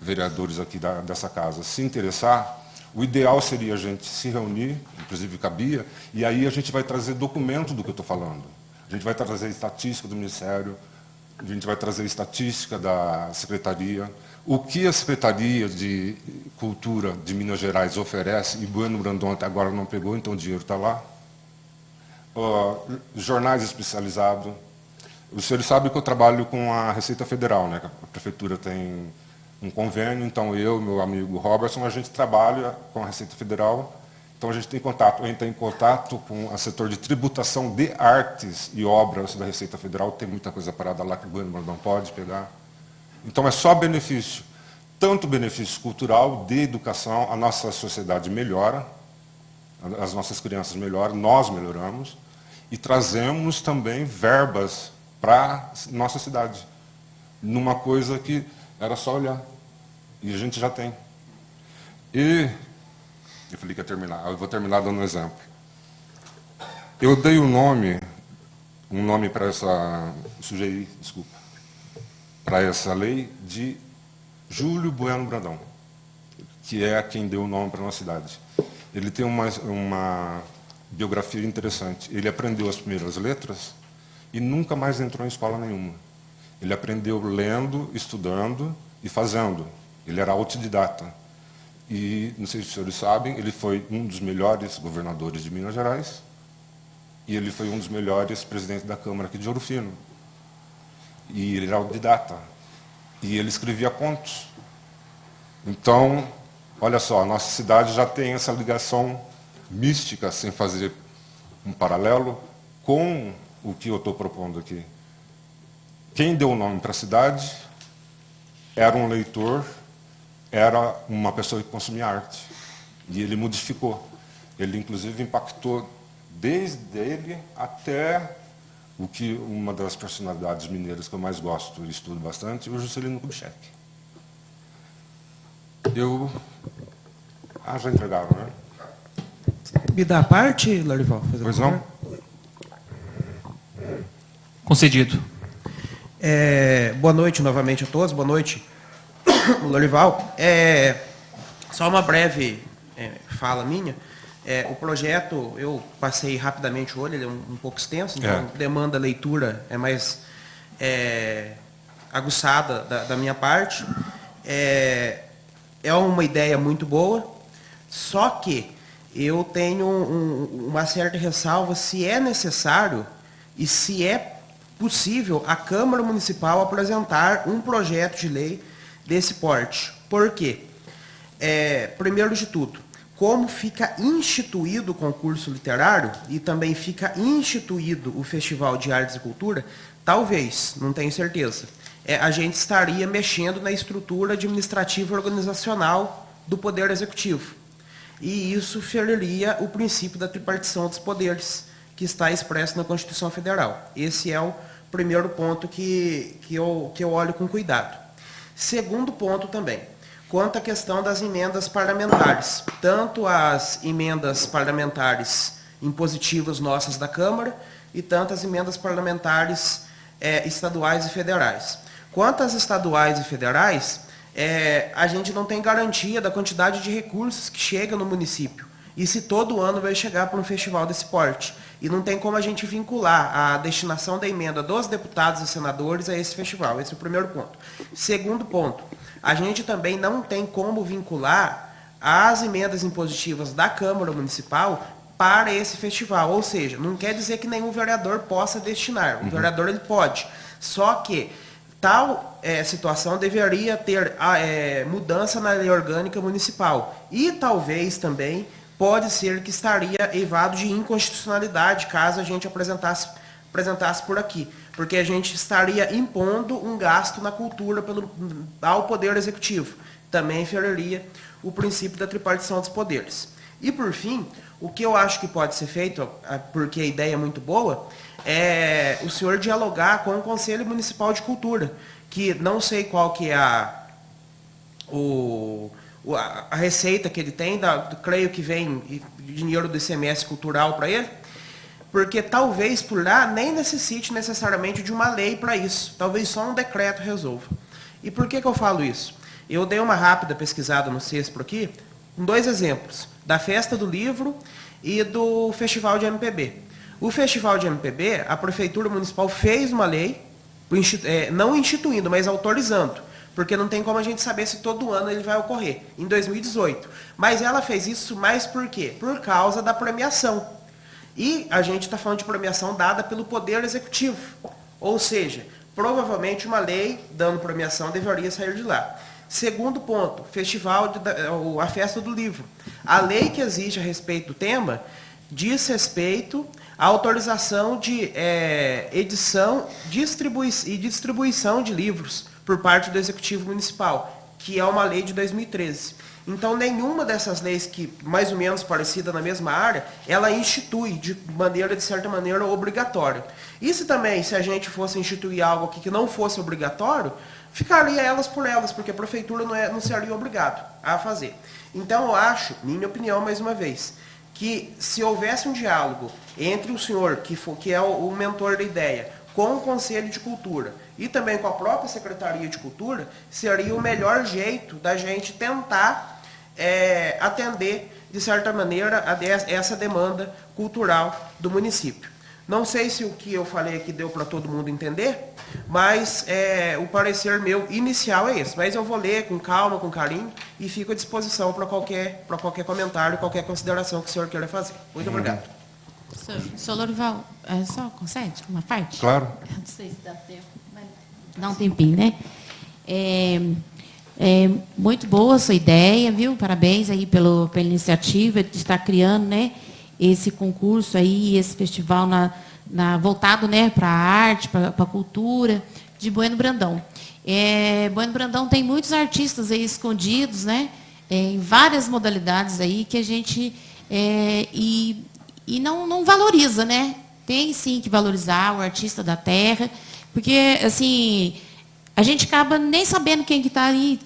vereadores aqui dessa casa se interessar, o ideal seria a gente se reunir, inclusive cabia, e aí a gente vai trazer documento do que eu estou falando. A gente vai trazer estatística do Ministério, a gente vai trazer estatística da Secretaria, o que a Secretaria de Cultura de Minas Gerais oferece, e Bueno Brandão até agora não pegou, então o dinheiro está lá. Jornais especializados, Os senhores sabem que eu trabalho com a Receita Federal, né? A prefeitura tem um convênio, então eu e meu amigo Robertson, a gente trabalha com a Receita Federal, então a gente entra em contato com o setor de tributação de artes e obras da Receita Federal, tem muita coisa parada lá que o governo não pode pegar. Então é só benefício, tanto benefício cultural, de educação, a nossa sociedade melhora, as nossas crianças melhoram, nós melhoramos, e trazemos também verbas para nossa cidade, numa coisa que era só olhar, e a gente já tem. E eu falei que ia terminar, eu vou terminar dando um exemplo. Eu dei um nome para sugeri, desculpa, para essa lei de Júlio Bueno Brandão, que é quem deu o nome para a nossa cidade. Ele tem uma biografia interessante. Ele aprendeu as primeiras letras e nunca mais entrou em escola nenhuma. Ele aprendeu lendo, estudando e fazendo. Ele era autodidata. E, não sei se os senhores sabem, ele foi um dos melhores governadores de Minas Gerais e ele foi um dos melhores presidentes da Câmara aqui de Ouro Fino. E ele era autodidata. E ele escrevia contos. Então, olha só, a nossa cidade já tem essa ligação mística, sem fazer um paralelo, com o que eu estou propondo aqui. Quem deu o nome para a cidade era um leitor, era uma pessoa que consumia arte. E ele modificou. Ele, inclusive, impactou desde ele até o que uma das personalidades mineiras que eu mais gosto e estudo bastante, o Juscelino Kubitschek. Já entregaram, né? Me dá a parte, Lorival? Pois não? Concedido. Boa noite novamente a todos. Boa noite, Lorival. Só uma breve fala minha. O projeto, eu passei rapidamente o olho, ele é um pouco extenso, então demanda leitura mais aguçada da minha parte. É uma ideia muito boa, só que eu tenho uma certa ressalva se é necessário e se é possível a Câmara Municipal apresentar um projeto de lei desse porte. Por quê? Primeiro de tudo, como fica instituído o concurso literário e também fica instituído o Festival de Artes e Cultura, talvez, não tenho certeza, a gente estaria mexendo na estrutura administrativa e organizacional do Poder Executivo. E isso feriria o princípio da tripartição dos poderes, que está expresso na Constituição Federal. Esse é o primeiro ponto que eu olho com cuidado. Segundo ponto também, quanto à questão das emendas parlamentares. Tanto as emendas parlamentares impositivas nossas da Câmara e tanto as emendas parlamentares estaduais e federais. Quanto às estaduais e federais, a gente não tem garantia da quantidade de recursos que chega no município. E se todo ano vai chegar para um festival desse porte. E não tem como a gente vincular a destinação da emenda dos deputados e senadores a esse festival. Esse é o primeiro ponto. Segundo ponto, a gente também não tem como vincular as emendas impositivas da Câmara Municipal para esse festival. Ou seja, não quer dizer que nenhum vereador possa destinar. O vereador ele pode. Só que tal situação deveria ter mudança na lei orgânica municipal. E talvez também pode ser que estaria evado de inconstitucionalidade caso a gente apresentasse por aqui. Porque a gente estaria impondo um gasto na cultura ao Poder Executivo. Também feriria o princípio da tripartição dos poderes. E, por fim, o que eu acho que pode ser feito, porque a ideia é muito boa, é o senhor dialogar com o Conselho Municipal de Cultura, que não sei qual que é a receita que ele tem, creio que vem dinheiro do ICMS cultural para ele, porque talvez por lá nem necessite necessariamente de uma lei para isso, talvez só um decreto resolva. E por que eu falo isso? Eu dei uma rápida pesquisada no CESPRO aqui, com 2 exemplos, da Festa do Livro e do Festival de MPB. O Festival de MPB, a Prefeitura Municipal fez uma lei, não instituindo, mas autorizando, porque não tem como a gente saber se todo ano ele vai ocorrer, em 2018. Mas ela fez isso mais por quê? Por causa da premiação. E a gente está falando de premiação dada pelo Poder Executivo. Ou seja, provavelmente uma lei dando premiação deveria sair de lá. Segundo ponto, a festa do livro. A lei que existe a respeito do tema diz respeito à autorização de edição e distribuição de livros por parte do Executivo Municipal, que é uma lei de 2013. Então, nenhuma dessas leis que, mais ou menos parecida na mesma área, ela institui de certa maneira, obrigatória. E se a gente fosse instituir algo aqui que não fosse obrigatório, ficaria elas por elas, porque a prefeitura não seria obrigado a fazer. Então, eu acho, minha opinião mais uma vez, que se houvesse um diálogo entre o senhor, que é o mentor da ideia, com o Conselho de Cultura e também com a própria Secretaria de Cultura, seria o melhor jeito da gente tentar atender, de certa maneira, essa demanda cultural do município. Não sei se o que eu falei aqui deu para todo mundo entender, mas o parecer meu inicial é esse. Mas eu vou ler com calma, com carinho, e fico à disposição para qualquer comentário, qualquer consideração que o senhor queira fazer. Muito obrigado. Senhor Lorival, só concede uma parte? Claro. Não sei se dá tempo, mas dá um tempinho, né? Muito boa a sua ideia, viu? Parabéns aí pela iniciativa de estar criando, né, esse concurso aí, esse festival voltado, né, para a arte, para a cultura de Bueno Brandão. Bueno Brandão tem muitos artistas aí escondidos, né, em várias modalidades aí que a gente e não valoriza, né? Tem sim que valorizar o artista da terra, porque assim a gente acaba nem sabendo quem que está ali,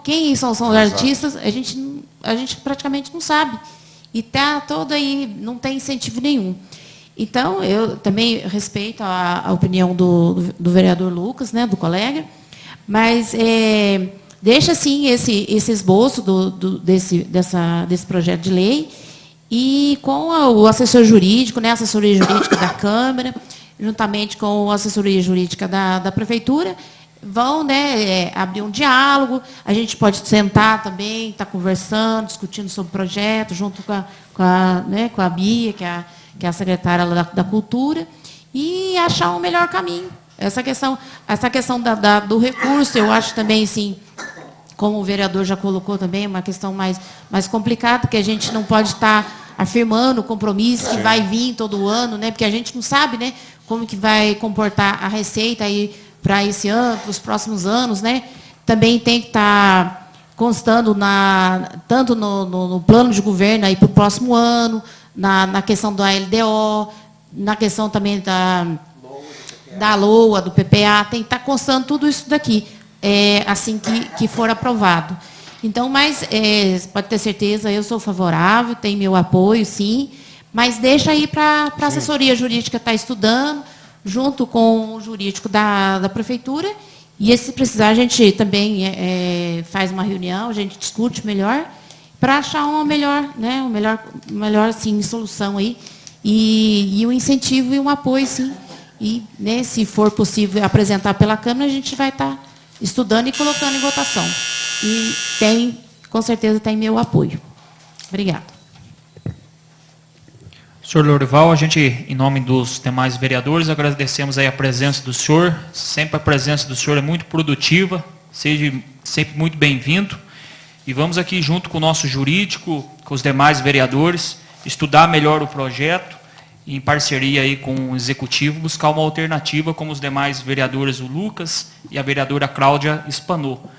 quem são os artistas, a gente praticamente não sabe. E está todo aí, não tem incentivo nenhum. Então, eu também respeito a opinião do vereador Lucas, né, do colega, mas deixa, sim, esse esboço desse projeto de lei e com o assessor jurídico, né, a assessoria jurídica da Câmara, juntamente com a assessoria jurídica da Prefeitura, vão, né, abrir um diálogo, a gente pode sentar também, estar conversando, discutindo sobre o projeto, junto com a Bia, que é a secretária da Cultura, e achar um melhor caminho. Essa questão do recurso, eu acho também, sim, como o vereador já colocou também, uma questão mais complicada, que a gente não pode estar afirmando o compromisso que vai vir todo ano, né, porque a gente não sabe, né, como que vai comportar a receita aí para esse ano, para os próximos anos, né? Também tem que estar constando tanto no plano de governo aí para o próximo ano, na questão da LDO, na questão também da LOA, do PPA, tem que estar constando tudo isso daqui, assim que for aprovado. Então, mas pode ter certeza, eu sou favorável, tem meu apoio, sim, mas deixa aí para a assessoria jurídica estar estudando, junto com o jurídico da Prefeitura, e se precisar, a gente também faz uma reunião, a gente discute melhor, para achar uma melhor, né, melhor assim, solução aí, e um incentivo e um apoio, sim. E, né, se for possível apresentar pela Câmara, a gente vai estar estudando e colocando em votação. E com certeza tem meu apoio. Obrigada. Senhor Lorival, a gente, em nome dos demais vereadores, agradecemos aí a presença do senhor. Sempre a presença do senhor é muito produtiva, seja sempre muito bem-vindo. E vamos aqui, junto com o nosso jurídico, com os demais vereadores, estudar melhor o projeto e, em parceria aí com o executivo, buscar uma alternativa, como os demais vereadores, o Lucas e a vereadora Cláudia espanou.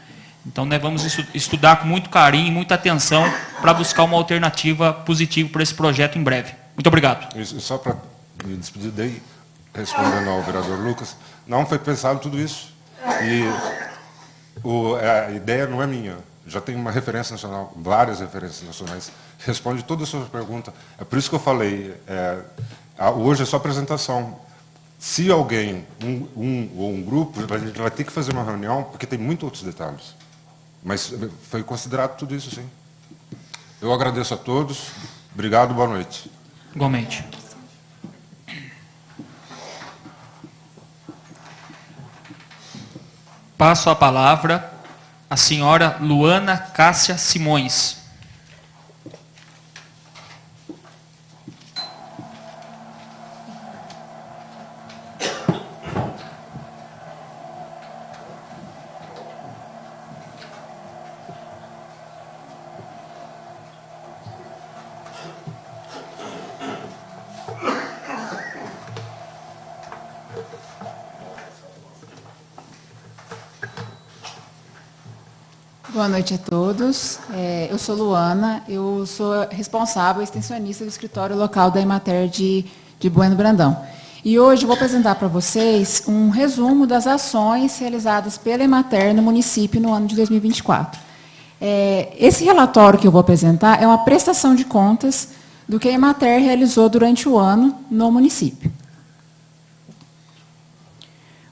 Então, nós vamos estudar com muito carinho e muita atenção para buscar uma alternativa positiva para esse projeto em breve. Muito obrigado. E só para me despedir daí, respondendo ao vereador Lucas, não foi pensado tudo isso. E a ideia não é minha. Já tem uma referência nacional, várias referências nacionais. Responde todas as suas perguntas. É por isso que eu falei, hoje é só apresentação. Se alguém, ou um grupo, a gente vai ter que fazer uma reunião, porque tem muitos outros detalhes. Mas foi considerado tudo isso, sim. Eu agradeço a todos. Obrigado, boa noite. Igualmente. Passo a palavra à senhora Luana Cássia Simões. Boa noite a todos. Eu sou Luana, eu sou responsável, extensionista do escritório local da Emater de Bueno Brandão. E hoje eu vou apresentar para vocês um resumo das ações realizadas pela Emater no município no ano de 2024. Esse relatório que eu vou apresentar é uma prestação de contas do que a Emater realizou durante o ano no município.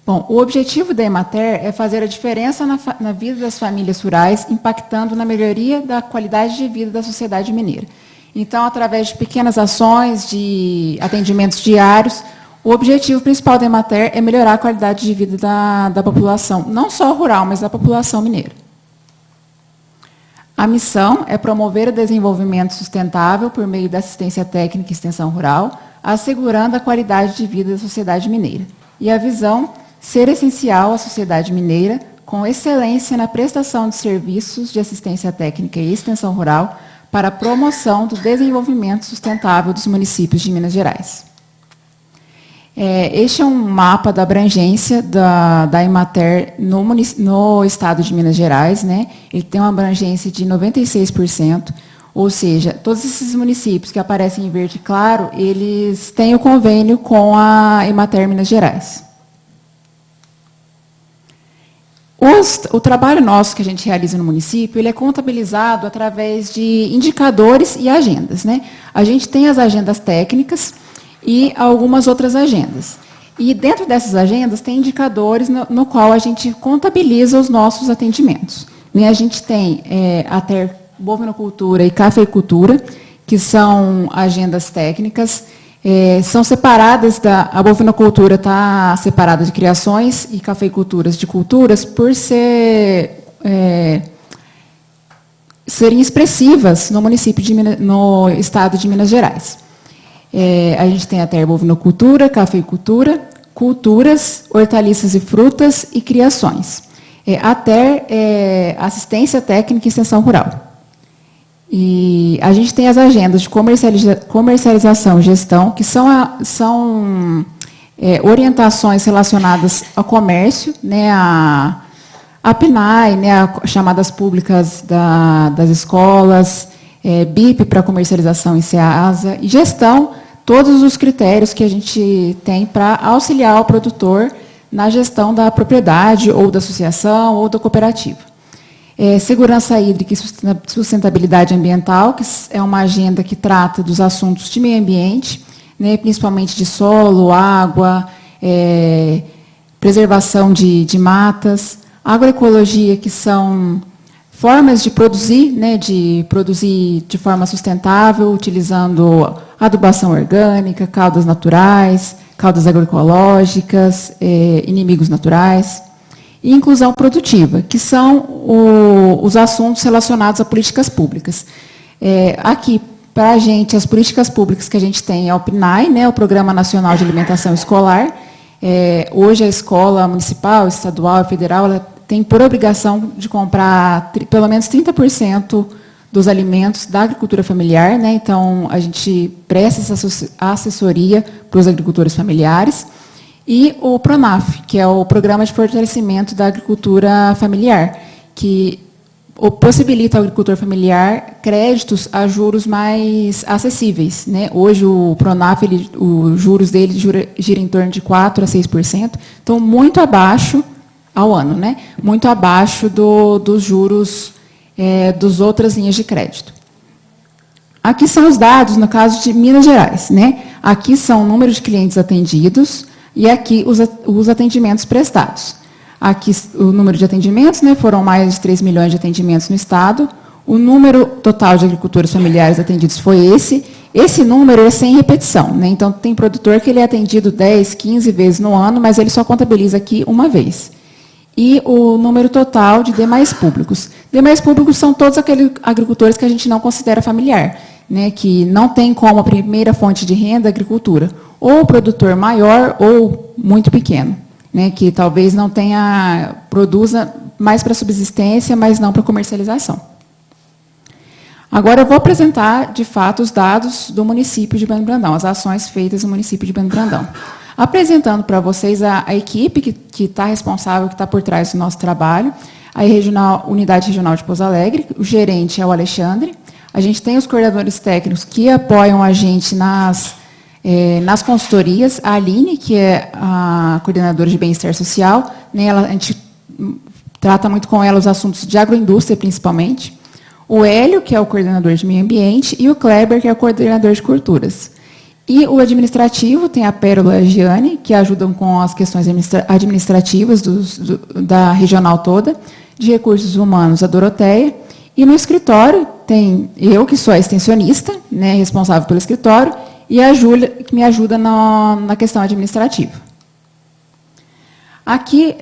Bom, o objetivo da Emater é fazer a diferença na vida das famílias rurais, impactando na melhoria da qualidade de vida da sociedade mineira. Então, através de pequenas ações, de atendimentos diários, o objetivo principal da Emater é melhorar a qualidade de vida da população, não só rural, mas da população mineira. A missão é promover o desenvolvimento sustentável por meio da assistência técnica e extensão rural, assegurando a qualidade de vida da sociedade mineira. E a visão, ser essencial à sociedade mineira, com excelência na prestação de serviços de assistência técnica e extensão rural para a promoção do desenvolvimento sustentável dos municípios de Minas Gerais. Este é um mapa da abrangência da Emater no estado de Minas Gerais, né? Ele tem uma abrangência de 96%, ou seja, todos esses municípios que aparecem em verde claro, eles têm o convênio com a Emater Minas Gerais. O trabalho nosso que a gente realiza no município, ele é contabilizado através de indicadores e agendas, né? A gente tem as agendas técnicas e algumas outras agendas. E dentro dessas agendas tem indicadores no qual a gente contabiliza os nossos atendimentos. E a gente tem a bovinocultura e cafeicultura, que são agendas técnicas, são separadas, a bovinocultura está separada de criações e cafeiculturas de culturas por serem expressivas no município no estado de Minas Gerais. A gente tem a bovinocultura, cafeicultura, culturas, hortaliças e frutas e criações. Assistência técnica e extensão rural. E a gente tem as agendas de comercialização e gestão, que são orientações relacionadas ao comércio, né, a PNAE, né, a chamadas públicas das escolas, BIP para comercialização em SEASA, e gestão, todos os critérios que a gente tem para auxiliar o produtor na gestão da propriedade, ou da associação, ou da cooperativa. Segurança hídrica e sustentabilidade ambiental, que é uma agenda que trata dos assuntos de meio ambiente, né, principalmente de solo, água, preservação de matas, agroecologia, que são formas de produzir, né, de forma sustentável, utilizando adubação orgânica, caudas naturais, caudas agroecológicas, inimigos naturais. E inclusão produtiva, que são os assuntos relacionados a políticas públicas. Aqui, para a gente, as políticas públicas que a gente tem é o PNAE, né, o Programa Nacional de Alimentação Escolar. Hoje, a escola municipal, estadual e federal, ela tem por obrigação de comprar pelo menos 30% dos alimentos da agricultura familiar, né? Então, a gente presta essa assessoria para os agricultores familiares. E o PRONAF, que é o Programa de Fortalecimento da Agricultura Familiar, que possibilita ao agricultor familiar créditos a juros mais acessíveis, né? Hoje, o PRONAF, os juros dele gira em torno de 4% a 6%, então, muito abaixo ao ano, né? Muito abaixo dos juros das outras linhas de crédito. Aqui são os dados, no caso de Minas Gerais, né? Aqui são o número de clientes atendidos e aqui os atendimentos prestados. Aqui o número de atendimentos, né? Foram mais de 3 milhões de atendimentos no estado. O número total de agricultores familiares atendidos foi esse. Esse número é sem repetição, né? Então, tem produtor que ele é atendido 10, 15 vezes no ano, mas ele só contabiliza aqui uma vez. E o número total de demais públicos. Demais públicos são todos aqueles agricultores que a gente não considera familiar, né, que não tem como a primeira fonte de renda a agricultura, ou produtor maior ou muito pequeno, né, que talvez não produza mais para subsistência, mas não para comercialização. Agora eu vou apresentar, de fato, os dados do município de Bueno Brandão, as ações feitas no município de Bueno Brandão. Apresentando para vocês a equipe que está responsável, que está por trás do nosso trabalho. a Unidade Regional de Pouso Alegre, o gerente é o Alexandre. A gente tem os coordenadores técnicos que apoiam a gente nas consultorias. A Aline, que é a coordenadora de bem-estar social, né, a gente trata muito com ela os assuntos de agroindústria, principalmente. O Hélio, que é o coordenador de meio ambiente, e o Kleber, que é o coordenador de culturas. E o administrativo tem a Pérola e a Giane, que ajudam com as questões administrativas da regional toda, de recursos humanos, a Doroteia. E no escritório tem eu, que sou a extensionista, né, responsável pelo escritório, e a Júlia, que me ajuda na questão administrativa. Aqui,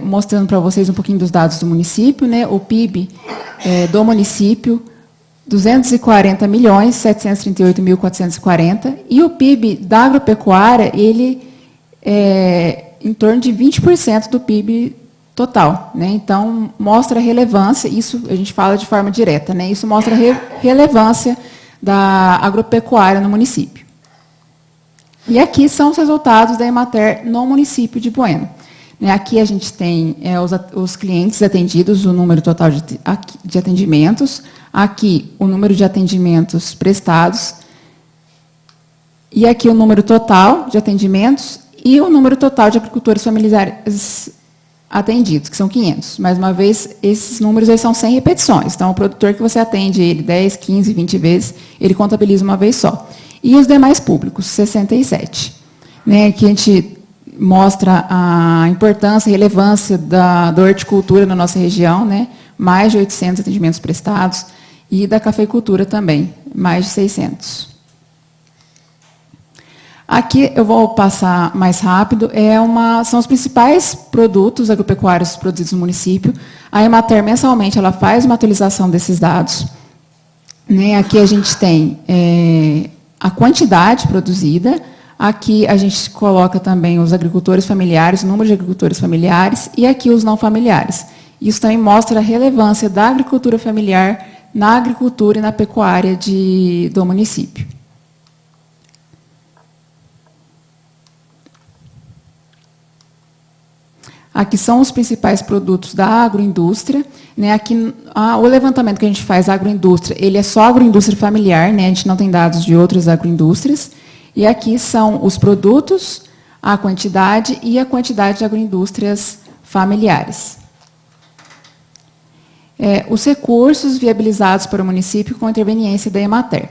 mostrando para vocês um pouquinho dos dados do município, né, o PIB do município, 240.738.440, e o PIB da agropecuária, ele é em torno de 20% do PIB total, né? Então, mostra a relevância, isso a gente fala de forma direta, né? Isso mostra a relevância da agropecuária no município. E aqui são os resultados da Emater no município de Bueno. Aqui a gente tem os clientes atendidos, o número total de atendimentos, aqui o número de atendimentos prestados, e aqui o número total de atendimentos e o número total de agricultores familiares atendidos, que são 500. Mais uma vez, esses números eles são sem repetições. Então, o produtor que você atende ele 10, 15, 20 vezes, ele contabiliza uma vez só. E os demais públicos, 67. Né, que a gente mostra a importância e relevância da horticultura na nossa região, né, mais de 800 atendimentos prestados, e da cafeicultura também, mais de 600. Aqui eu vou passar mais rápido, são os principais produtos agropecuários produzidos no município. A Emater, mensalmente, ela faz uma atualização desses dados. Né, aqui a gente tem a quantidade produzida, aqui a gente coloca também os agricultores familiares, o número de agricultores familiares, e aqui os não familiares. Isso também mostra a relevância da agricultura familiar na agricultura e na pecuária do município. Aqui são os principais produtos da agroindústria. Né? Aqui, o levantamento que a gente faz da agroindústria, ele é só agroindústria familiar, né? A gente não tem dados de outras agroindústrias. E aqui são os produtos, a quantidade e a quantidade de agroindústrias familiares. Os recursos viabilizados para o município com a interveniência da Emater.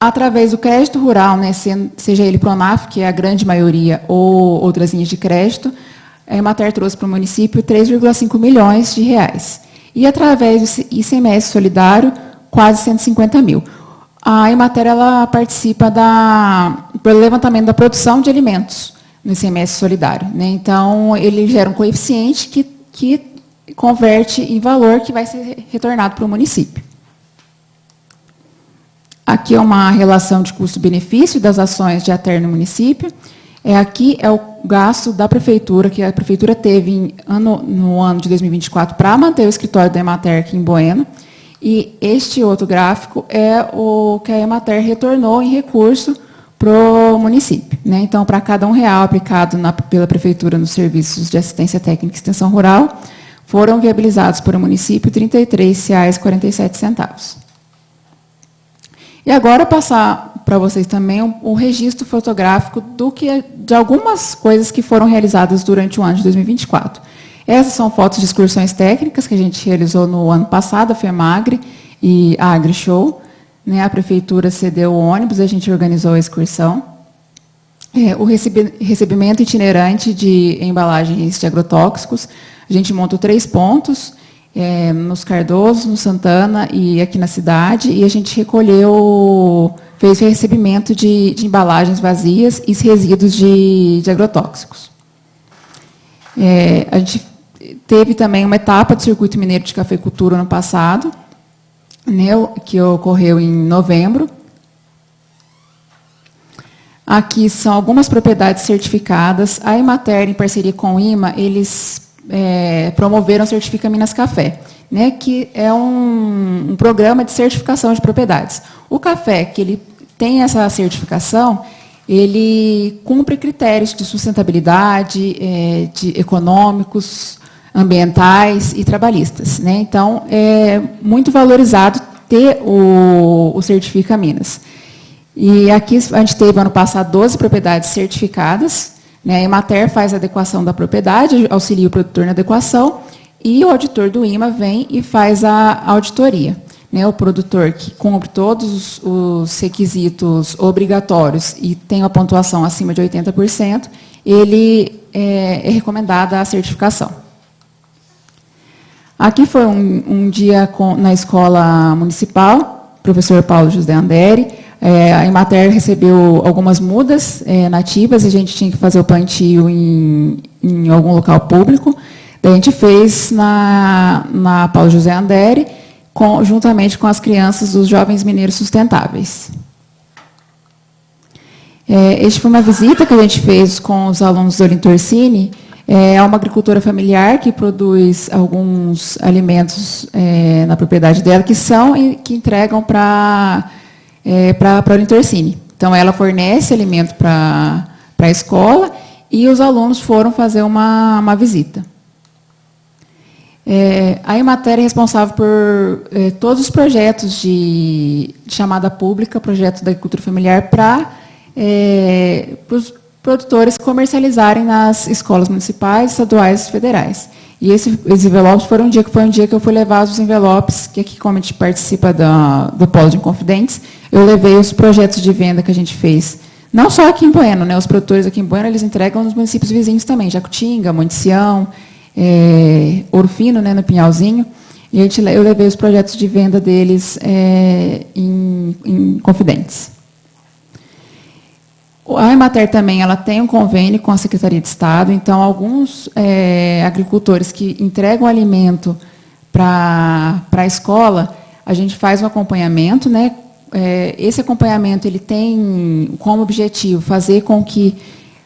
Através do crédito rural, né, seja ele Pronaf, que é a grande maioria, ou outras linhas de crédito, a Emater trouxe para o município 3,5 milhões de reais. E através do ICMS solidário, quase 150 mil. A Emater ela participa pelo levantamento da produção de alimentos no ICMS solidário. Né? Então, ele gera um coeficiente que converte em valor que vai ser retornado para o município. Aqui é uma relação de custo-benefício das ações de ATER no município. Aqui é o gasto da prefeitura, que a prefeitura teve no ano de 2024 para manter o escritório da Emater aqui em Bueno. E este outro gráfico é o que a Emater retornou em recurso para o município. Né? Então, para cada R$1 aplicado pela prefeitura nos serviços de assistência técnica e extensão rural, foram viabilizados para o município R$ 33,47. E agora passar para vocês também um registro fotográfico de algumas coisas que foram realizadas durante o ano de 2024. Essas são fotos de excursões técnicas que a gente realizou no ano passado, a FEMAGRE e a AgriShow. Né, a prefeitura cedeu o ônibus, a gente organizou a excursão. O recebimento itinerante de embalagens de agrotóxicos, a gente montou 3 pontos, nos Cardoso, no Santana e aqui na cidade, e a gente fez o recebimento de embalagens vazias e resíduos de agrotóxicos. A gente teve também uma etapa do Circuito Mineiro de Cafeicultura ano passado, né, que ocorreu em novembro. Aqui são algumas propriedades certificadas. A Emater, em parceria com o IMA, eles promoveram a Certifica Minas Café, né, que é um programa de certificação de propriedades. O café, que ele tem essa certificação, ele cumpre critérios de sustentabilidade, de econômicos, ambientais e trabalhistas, né? Então, é muito valorizado ter o Certifica Minas. E aqui a gente teve, ano passado, 12 propriedades certificadas, né? A Emater faz a adequação da propriedade, auxilia o produtor na adequação, e o auditor do IMA vem e faz a auditoria. Né? O produtor que cumpre todos os requisitos obrigatórios e tem uma pontuação acima de 80%, ele é recomendada a certificação. Aqui foi um dia na escola municipal, professor Paulo José Andere. A Emater recebeu algumas mudas nativas e a gente tinha que fazer o plantio em algum local público. Daí a gente fez na Paulo José Andere, juntamente com as crianças dos Jovens Mineiros Sustentáveis. Esta foi uma visita que a gente fez com os alunos do Olintorcine. É uma agricultora familiar que produz alguns alimentos na propriedade dela, que entregam para a Olintorcine. Então, ela fornece alimento para a escola e os alunos foram fazer uma visita. A Emater é responsável por todos os projetos de chamada pública, projetos da agricultura familiar, para os produtores comercializarem nas escolas municipais, estaduais e federais. E esses envelopes foi um dia que eu fui levar os envelopes, que aqui, como a gente participa do Polo de Inconfidentes, eu levei os projetos de venda que a gente fez. Não só aqui em Bueno, né? Os produtores aqui em Bueno, eles entregam nos municípios vizinhos também, Jacutinga, Monte Sião, Ouro Fino, né, no Pinhalzinho. E eu levei os projetos de venda deles em Confidentes. A Emater também ela tem um convênio com a Secretaria de Estado, então alguns agricultores que entregam alimento para a escola, a gente faz um acompanhamento, né? Esse acompanhamento ele tem como objetivo fazer com que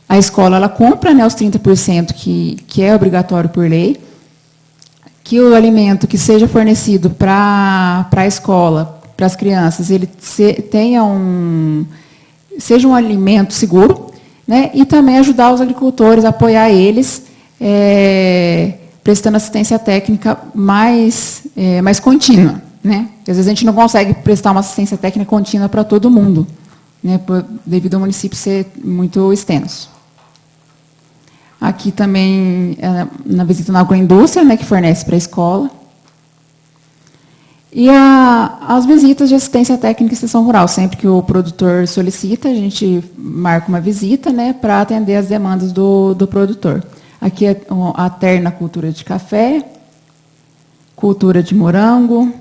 a escola ela cumpra, né, os 30% que é obrigatório por lei, que o alimento que seja fornecido para a escola, para as crianças, ele seja um alimento seguro, né, e também ajudar os agricultores, apoiar eles, prestando assistência técnica mais contínua. Né? Às vezes a gente não consegue prestar uma assistência técnica contínua para todo mundo, né, devido ao município ser muito extenso. Aqui também, na visita na agroindústria, né, que fornece para a escola. E as visitas de assistência técnica e extensão rural. Sempre que o produtor solicita, a gente marca uma visita, né, para atender as demandas do produtor. Aqui é a terna cultura de café, cultura de morango,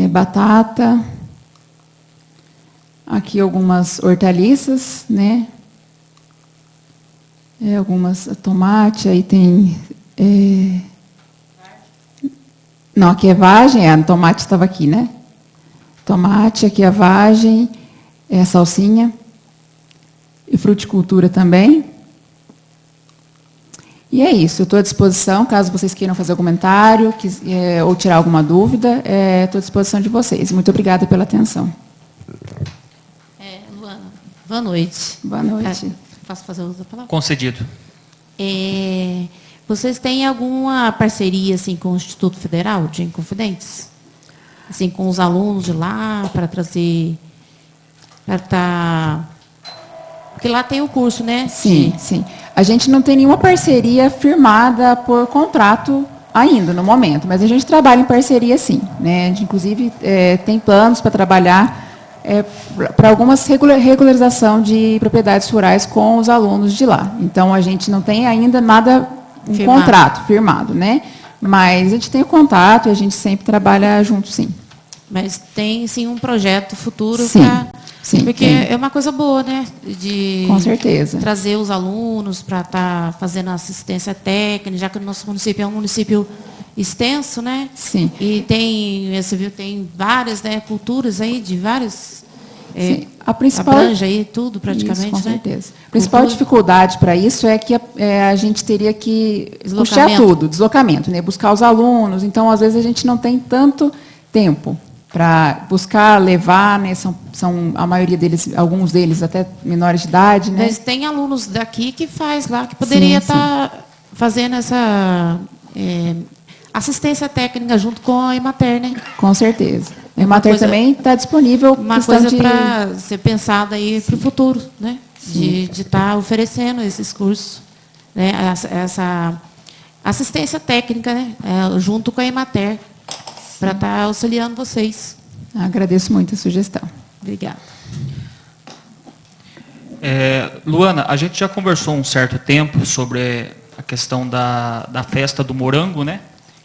batata. Aqui algumas hortaliças, né? Algumas tomate, aí tem... Não, aqui é vagem, tomate estava aqui, né? Tomate, aqui é vagem, salsinha. E fruticultura também. E é isso, eu estou à disposição, caso vocês queiram fazer algum comentário ou tirar alguma dúvida, estou à disposição de vocês. Muito obrigada pela atenção. Luana, boa noite. Boa noite. Posso fazer uso da palavra? Concedido. Vocês têm alguma parceria assim, com o Instituto Federal de Inconfidentes? Assim, com os alunos de lá, para trazer... Porque lá tem o curso, né? Sim, sim. A gente não tem nenhuma parceria firmada por contrato ainda, no momento, mas a gente trabalha em parceria, sim. Né? A gente, inclusive, tem planos para trabalhar para algumas regularização de propriedades rurais com os alunos de lá. Então, a gente não tem ainda nada, contrato firmado, né? Mas a gente tem o contato e a gente sempre trabalha junto, sim. Mas tem, sim, um projeto futuro para... Sim, porque é uma coisa boa, né? Com certeza. Trazer os alunos para estar fazendo assistência técnica, já que o nosso município é um município extenso, né? Sim. E você viu, tem várias, né, culturas aí, de vários... a principal... Abrange aí tudo, praticamente, isso, com né? certeza. A principal dificuldade para isso é que a gente teria que custear tudo, deslocamento, né? Buscar os alunos. Então, às vezes, a gente não tem tanto tempo. para buscar levar, né, são a maioria deles, alguns deles até menores de idade, né? Mas tem alunos daqui que faz lá, que poderia Sim, estar fazendo essa assistência técnica junto com a Emater, né? Com certeza. A Uma Emater coisa- também está disponível. Uma questão coisa de- para ser pensada aí para o futuro, né? De estar oferecendo esses cursos, né? Essa assistência técnica, né? Junto com a Emater, para estar auxiliando vocês. Agradeço muito a sugestão. Obrigada. Luana, a gente já conversou um certo tempo sobre a questão da festa do morango, né?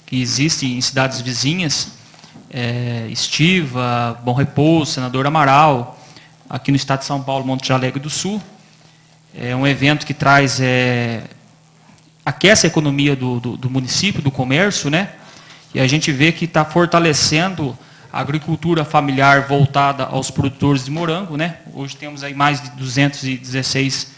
Que existe em cidades vizinhas, Estiva, Bom Repouso, Senador Amaral, aqui no estado de São Paulo, Monte Alegre do Sul. É um evento que traz, aquece a economia do município, do comércio, né? E a gente vê que está fortalecendo a agricultura familiar voltada aos produtores de morango, né? Hoje temos aí mais de 216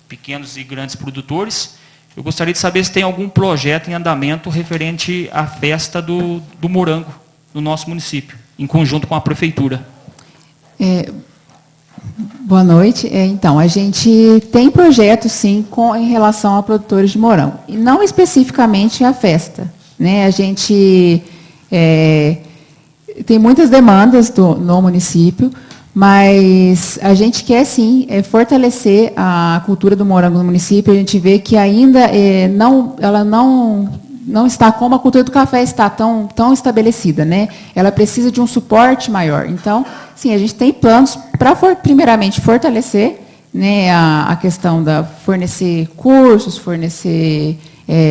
pequenos e grandes produtores. Eu gostaria de saber se tem algum projeto em andamento referente à festa do morango no nosso município, em conjunto com a prefeitura. Boa noite. Então, a gente tem projetos, sim, em relação a produtores de morango. E não especificamente a festa, né? A gente tem muitas demandas no município, mas a gente quer, sim, fortalecer a cultura do morango no município. A gente vê que ainda ela não está como a cultura do café está tão estabelecida, né? Ela precisa de um suporte maior. Então, sim, a gente tem planos para, primeiramente, fortalecer, né, a questão da fornecer cursos, fornecer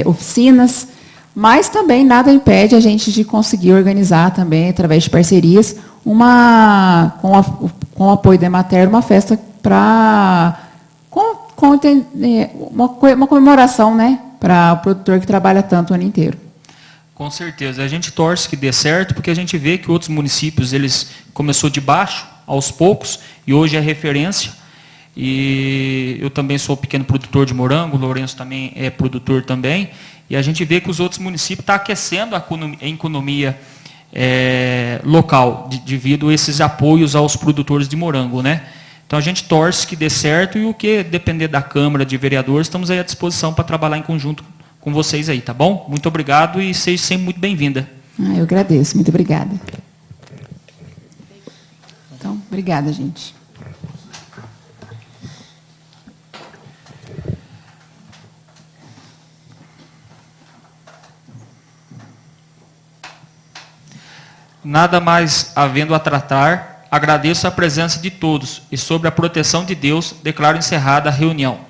oficinas, mas também nada impede a gente de conseguir organizar também, através de parcerias, com o apoio da Emater, uma festa uma comemoração, né, para o produtor que trabalha tanto o ano inteiro. Com certeza. A gente torce que dê certo, porque a gente vê que outros municípios, eles começou de baixo, aos poucos, e hoje é referência. E eu também sou pequeno produtor de morango, o Lourenço também é produtor também, e a gente vê que os outros municípios estão aquecendo a economia local, devido a esses apoios aos produtores de morango, né? Então a gente torce que dê certo, e o que depender da Câmara de Vereadores, estamos aí à disposição para trabalhar em conjunto com vocês aí, tá bom? Muito obrigado e seja sempre muito bem-vinda. Eu agradeço, muito obrigada. Então, obrigada, gente. Nada mais havendo a tratar, agradeço a presença de todos e, sobre a proteção de Deus, declaro encerrada a reunião.